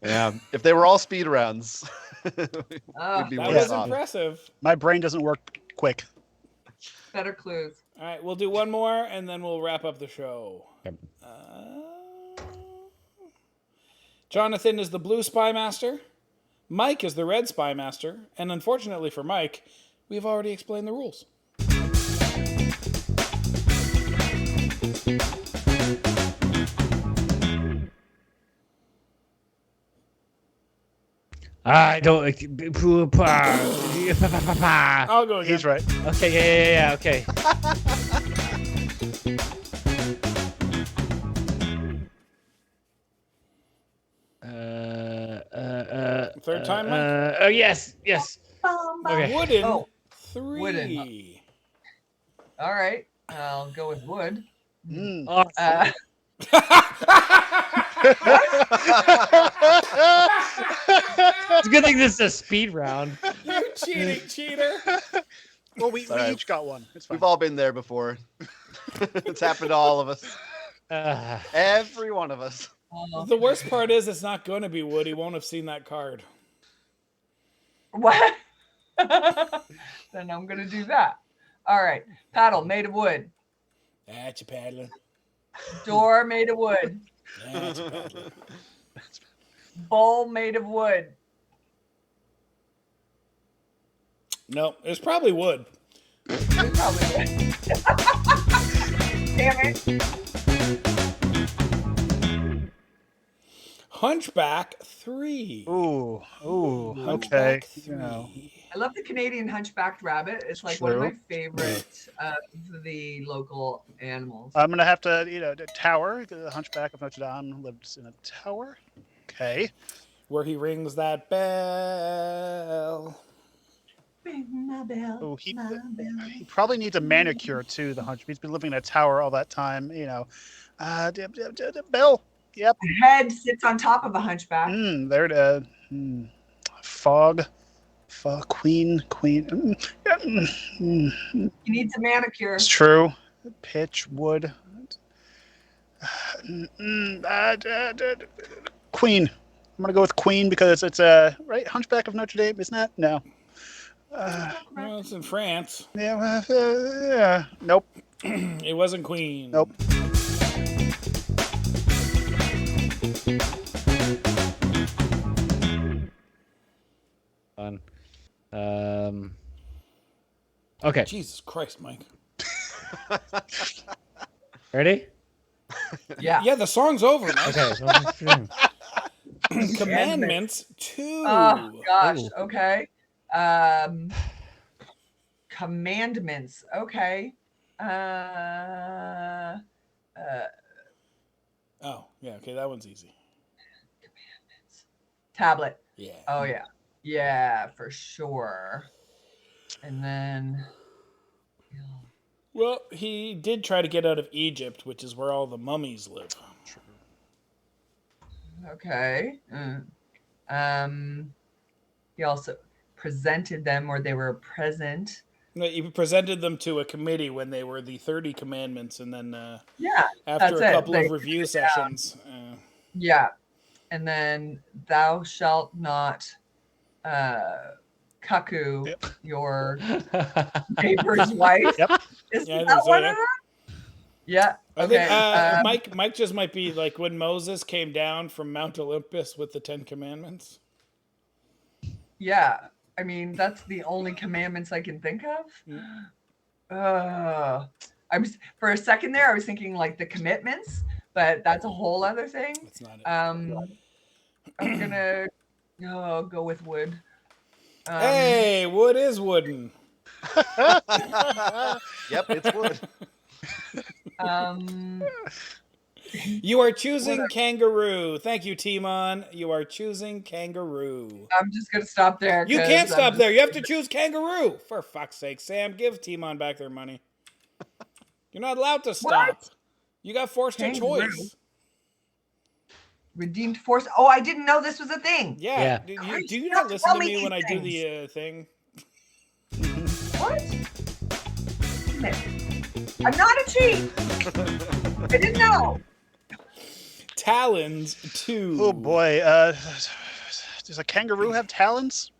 Yeah. If they were all speed rounds, we'd be That worse was off. impressive. My brain doesn't work quick. Better clues. All right, we'll do one more and then we'll wrap up the show. Yep. Jonathan is the blue spy master. Mike is the red spy master. And unfortunately for Mike, we've already explained the rules. I don't like. I'll go again. He's right. Okay, yeah. Okay. Third time, Mike? Oh yes. Okay. Wooden Oh, 3. wooden. All right. I'll go with wood. Mm. Awesome. It's a good thing this is a speed round. You cheating cheater. Well, we All right. each got one. It's fine. We've all been there before. It's happened to all of us. Every one of us. The worst part is it's not going to be wood. He won't have seen that card. What? Then I'm going to do that. All right. Paddle made of wood. That's your paddling. Door made of wood. That's your paddling. Bowl made of wood. No, it's probably wood. It's probably wood. Damn it. Hunchback 3. Ooh. Okay. Hunchback You know. 3. I love the Canadian hunchbacked rabbit. It's like one of True. my favorite of the local animals. I'm gonna have to, the tower. The Hunchback of Notre Dame lived in a tower. Okay. Where he rings that bell. Ring my bell, Oh, he my bell. probably needs a manicure too. The Hunchback. He's been living in a tower all that time. Bill. Yep. The head sits on top of a hunchback. There it is. Fog. Queen. He needs a manicure. It's true. Pitch, wood. Queen. I'm gonna go with Queen because it's right Hunchback of Notre Dame, isn't that? No. Well, it's in France. Yeah. Nope. It wasn't Queen. Nope. Fun. Okay. Jesus Christ, Mike. Ready? Yeah. Yeah, the song's over, Mike. Okay. Commandments 2. Oh gosh. Ooh. Okay. Commandments. Okay. Oh, yeah, okay, that one's easy. Tablet. Yeah. Oh yeah. Yeah, for sure. And then Well, he did try to get out of Egypt, which is where all the mummies live. okay. He also presented them, or they were present. No, he presented them to a committee when they were the 30 commandments, and then Yeah. after that's a it. couple They- of review sessions, Yeah. And then thou shalt not cuckoo Yep. your neighbor's wife. Yep. Is Yeah, I that think so, one yeah. of them? Yeah. I Okay. think Mike just might be like when Moses came down from Mount Olympus with the 10 Commandments. Yeah. I mean, that's the only commandments I can think of. I was for a second there. I was thinking like the commitments, but that's a whole other thing. That's not it. I'm gonna go with wood. Hey, wood is wooden. Yep, it's wood. You are choosing kangaroo. Thank you, Timon. You are choosing kangaroo. I'm just gonna stop there. You 'cause can't I'm stop just- there. You have to choose kangaroo. For fuck's sake, Sam, give Timon back their money. You're not allowed to stop. What? You got forced to Kangaroo? choice. Redeemed force. Oh, I didn't know this was a thing. Yeah. Yeah. Do Christ, you you not have to listen tell to me me when I these do the thing? What? I'm not a cheat. I didn't know. Talons 2. Oh boy. Does a kangaroo have talons?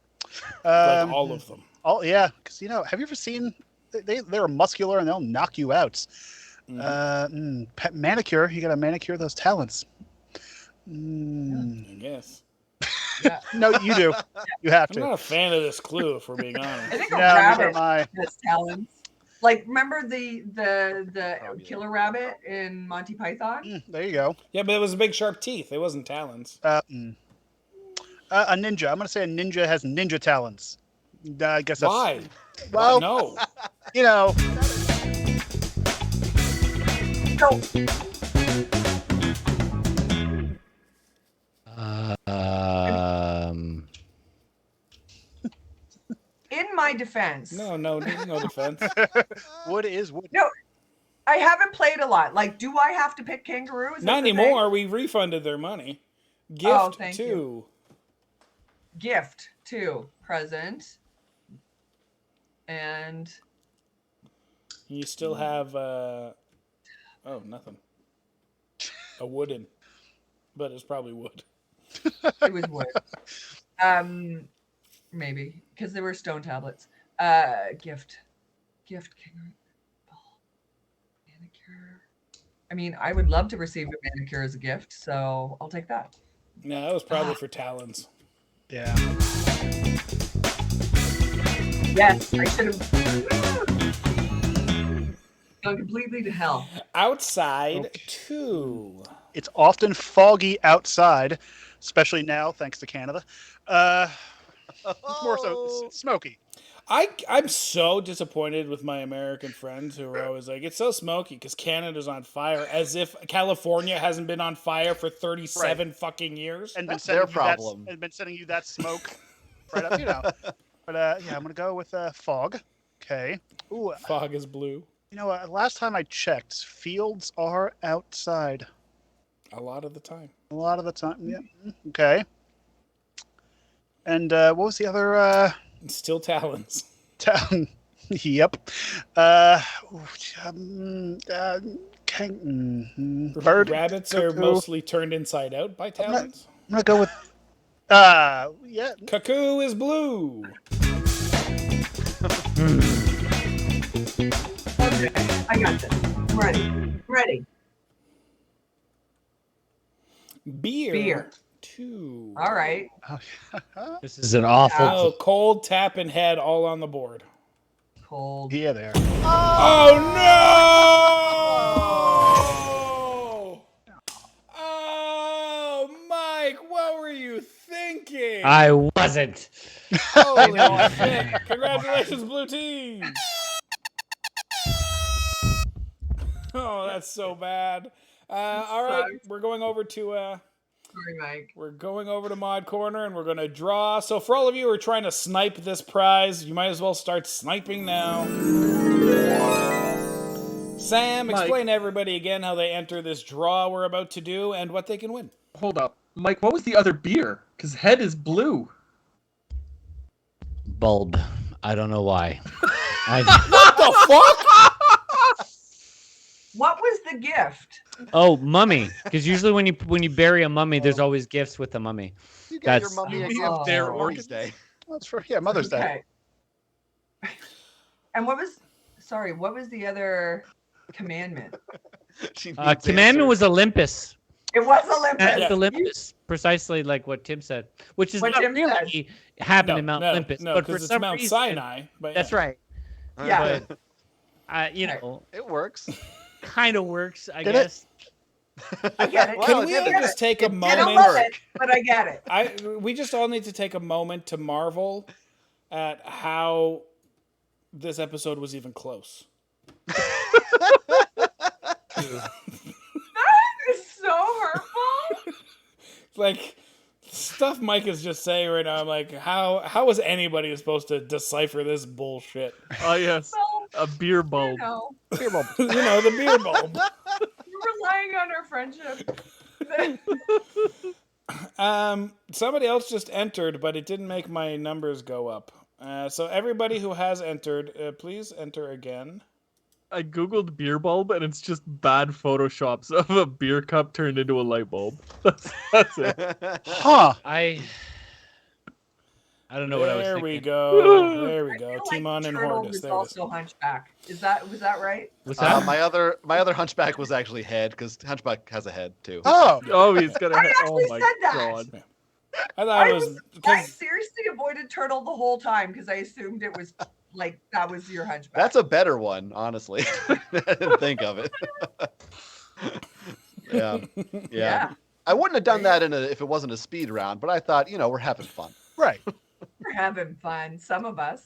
Like all of them. Oh yeah, because have you ever seen? They're muscular and they'll knock you out. Manicure. You got to manicure those talons. I guess. Yeah. No, you do. You have I'm to. not a fan of this clue, if we're being I honest. think a No, neither rabbit am I. has talons. Like, remember the killer rabbit in Monty Python? There you go. Yeah, but it was big sharp teeth. It wasn't talons. A ninja. I'm gonna say a ninja has ninja talons. I guess that's Why? Well, No. No. In my defense, No defense. Wood is wood. no, I haven't played a lot. Like, do I have to pick kangaroo? Is Not that the thing? anymore. We refunded their money. Gift thank 2. you. Gift 2, present, and You still have nothing. A wooden. But it's probably wood. it was wood. Maybe because they were stone tablets. Gift, kangaroo, ball, manicure. I mean, I would love to receive a manicure as a gift, so I'll take that. No, that was probably for talons. Yeah. Yes, I should have gone completely to hell. Outside 2. It's often foggy outside, especially now, thanks to Canada. It's more so it's smoky. I'm so disappointed with my American friends who are always like, it's so smoky because Canada's on fire, as if California hasn't been on fire for 37 fucking years. And That's their problem. And been sending you that smoke right up, But yeah, I'm gonna go with fog. Okay. Ooh, Fog is blue. last time I checked, fields are outside A lot of the time. a lot of the time. Yeah. Okay. And what was the other Still talons. town? Yep. Bird. Rabbits are cuckoo. mostly turned inside out by talons. I'm gonna go with. Yeah. Cuckoo is blue. Okay. I I got this. I'm ready. I'm ready. Beer. 2. All right. This is an awful. Oh, cold, tap, and head all on the board. Cold. Yeah, there. Oh no! Oh, Mike, what were you thinking? I wasn't. Holy shit! Congratulations, blue team. Oh, that's so bad. All right, we're going over to. Sorry, Mike. We're going over to Mod Corner and we're going to draw. So for all of you who are trying to snipe this prize, you might as well start sniping now. Sam, Mike. explain to everybody again how they enter this draw we're about to do and what they can win. Hold up. Mike, what was the other beer? Because head is blue. Bulb. I don't know why. What the fuck? What was the gift? Oh, mummy. Because usually when you bury a mummy, there's always gifts with the mummy. You get your That's- mummy a Oh. gift Their for Mother's organs. Day. That's for Mother's Day. Okay. And what was the other commandment? She needs Commandment answers. was Olympus. It was Olympus. That's Yeah. Olympus. Precisely like what Tim said. Which is What not Tim really happened in Mount Olympus. No, but for because it's some Mount reason, Sinai. But That's right. Yeah. You know, It works. kind of works, I Did it? guess. I get it. Well, Can it we didn't. all just take a I don't moment? love it, but I get it. We just all need to take a moment to marvel at how this episode was even close. It's so hurtful. Like stuff Mike is just saying right now. I'm like, how is anybody supposed to decipher this bullshit? Oh, yes. Well, A beer you bulb. know, You know, the beer bulb. we're relying on our friendship. Somebody else just entered, but it didn't make my numbers go up. So everybody who has entered, please enter again. I googled beer bulb and it's just bad photoshops of a beer cup turned into a light bulb. That's it. Huh. I don't know what I was There thinking. we go. There we I go. feel Timon like and Turtle Hortus. was There it is. also Hunchback. Was that right? Was that? My other hunchback was actually head because hunchback has a head too. Oh. Oh, he's gonna. I Oh actually my said that. god. I thought I it was I because seriously avoided Turtle the whole time because I assumed it was like that was your Hunchback. That's a better one, honestly. I didn't think of it. Yeah. I wouldn't have done that if it wasn't a speed round, but I thought, we're having fun. Right. We're having fun. Some of us.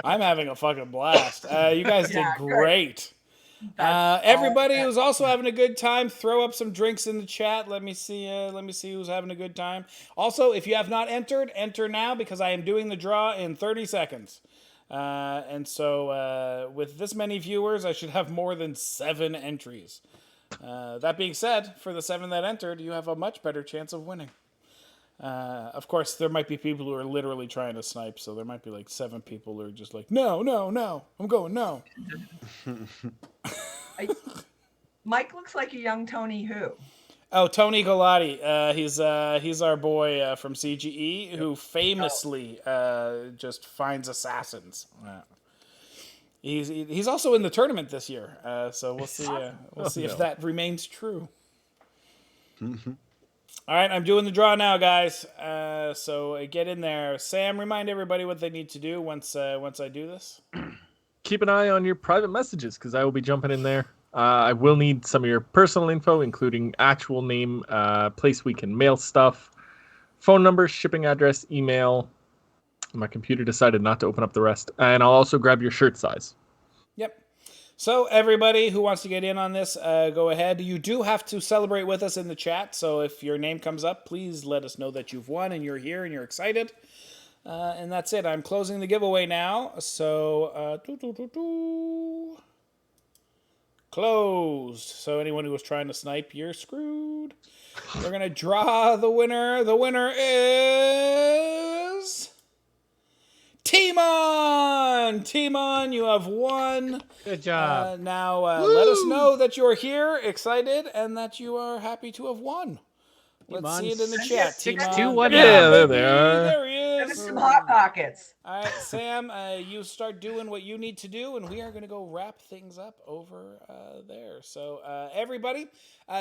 I'm having a fucking blast. You guys did Yeah, good. great. That's Everybody all. who's also having a good time, throw up some drinks in the chat. Let me see who's having a good time. Also, if you have not entered, enter now because I am doing the draw in 30 seconds. And so with this many viewers, I should have more than 7 entries. That being said, for the 7 that entered, you have a much better chance of winning. Of course, there might be people who are literally trying to snipe, so there might be like 7 people who are just like, no, I'm going no. Mike looks like a young Tony who. Oh, Tony Galati. He's our boy from CGE who famously just finds assassins. He's also in the tournament this year, so we'll see if that remains true. All right, I'm doing the draw now, guys. So get in there. Sam, remind everybody what they need to do once I do this. Keep an eye on your private messages because I will be jumping in there. I will need some of your personal info, including actual name, place we can mail stuff, phone number, shipping address, email. My computer decided not to open up the rest. And I'll also grab your shirt size. Yep. So everybody who wants to get in on this, go ahead. You do have to celebrate with us in the chat. So if your name comes up, please let us know that you've won and you're here and you're excited. And that's it. I'm closing the giveaway now. So, closed. So anyone who was trying to snipe, you're screwed. We're going to draw the winner. The winner is... Timon! Timon, you have won. Good job. Now, let us know that you're here, excited, and that you are happy to have won. Let's Timon, see it in the six- chat. 6-2, Timon. what Yeah, now? there they are. There he is. Give us some Hot Pockets. All right, Sam, you start doing what you need to do, and we are going to go wrap things up over there. So, everybody,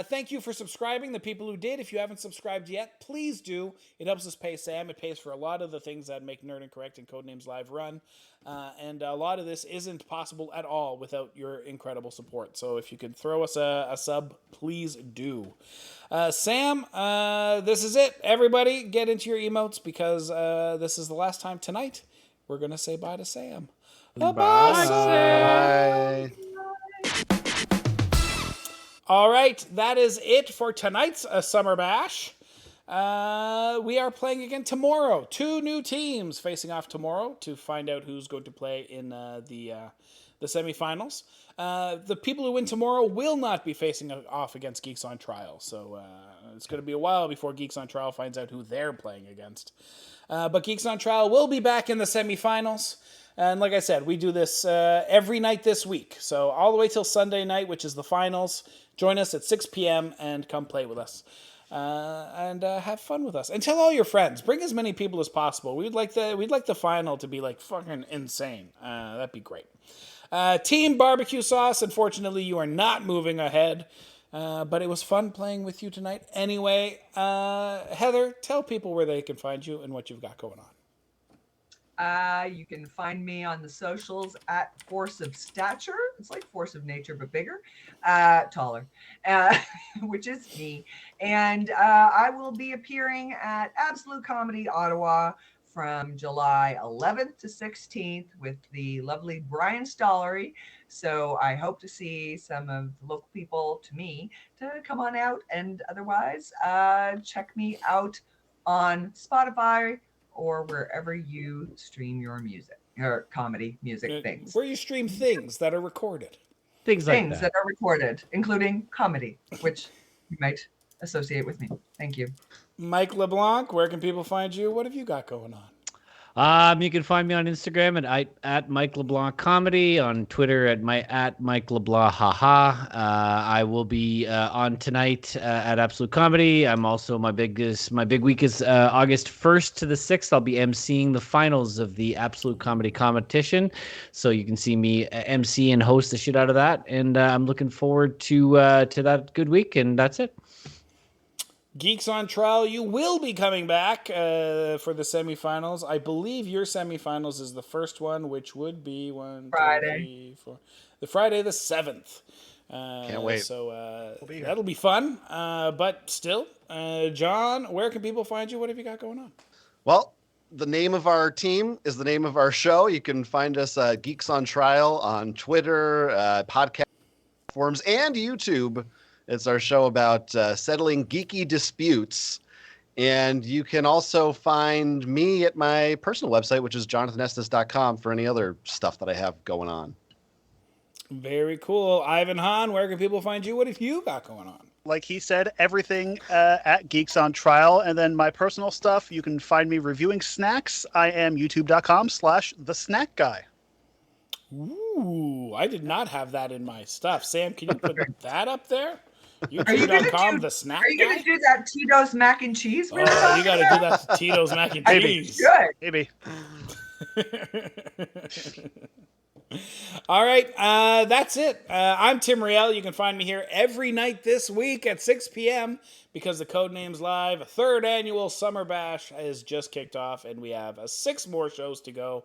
thank you for subscribing. The people who did, if you haven't subscribed yet, please do. It helps us pay Sam. It pays for a lot of the things that make Nerd and Correct and Codenames Live run. And a lot of this isn't possible at all without your incredible support. So if you could throw us a sub, please do. Sam, this is it. Everybody, get into your emotes because this is the last time tonight. We're going to say bye to Sam. Bye, Sam. All right, that is it for tonight's Summer Bash. We are playing again tomorrow. 2 new teams facing off tomorrow to find out who's going to play in the semifinals. The people who win tomorrow will not be facing off against Geeks on Trial, so it's going to be a while before Geeks on Trial finds out who they're playing against. But Geeks on Trial will be back in the semifinals. And like I said, we do this every night this week. So all the way till Sunday night, which is the finals. Join us at 6 p.m. and come play with us. And have fun with us. And tell all your friends. Bring as many people as possible. We'd like the final to be like fucking insane. That'd be great. Team Barbecue Sauce, unfortunately, you are not moving ahead. But it was fun playing with you tonight. Anyway, Heather, tell people where they can find you and what you've got going on. You can find me on the socials at Force of Stature. It's like Force of Nature, but bigger, taller, which is me. And I will be appearing at Absolute Comedy Ottawa from July 11th to 16th with the lovely Brian Stollery. So I hope to see some of the local people to me to come on out. And otherwise, check me out on Spotify or wherever you stream your music or comedy music things. Where you stream things that are recorded. Things that are recorded, including comedy, which you might associate with me. Thank you. Mike LeBlanc, where can people find you? What have you got going on? You can find me on Instagram at Mike LeBlanc Comedy, on Twitter at Mike LeBlanc haha. I will be on tonight at Absolute Comedy. I'm also my big week is August 1st to the 6th. I'll be emceeing the finals of the Absolute Comedy competition, so you can see me MC and host the shit out of that. And I'm looking forward to that good week. And that's it. Geeks on Trial, you will be coming back for the semifinals. I believe your semifinals is the first one, which would be Friday. The Friday the 7th. Can't wait. So that'll be fun. But still, John, where can people find you? What have you got going on? Well, the name of our team is the name of our show. You can find us Geeks on Trial on Twitter, podcast platforms, and YouTube. It's our show about settling geeky disputes. And you can also find me at my personal website, which is jonathanestes.com, for any other stuff that I have going on. Very cool. Ivan Hahn, where can people find you? What have you got going on? Like he said, everything at Geeks on Trial. And then my personal stuff, you can find me reviewing snacks. I am youtube.com/thesnackguy. Ooh, I did not have that in my stuff. Sam, can you put that up there? YouTube.com, the snack guy? Are you going to do that Tito's mac and cheese? You got to do that Tito's mac and cheese. Maybe. All right, that's it. I'm Tim Riel. You can find me here every night this week at 6 p.m. because the Codenames Live 3rd annual Summer Bash has just kicked off, and we have 6 more shows to go.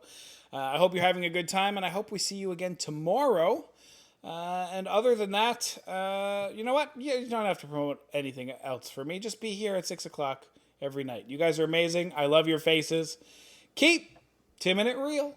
I hope you're having a good time, and I hope we see you again tomorrow. And other than that, you know what? You don't have to promote anything else for me. Just be here at 6 o'clock every night. You guys are amazing. I love your faces. Keep Tim and it real.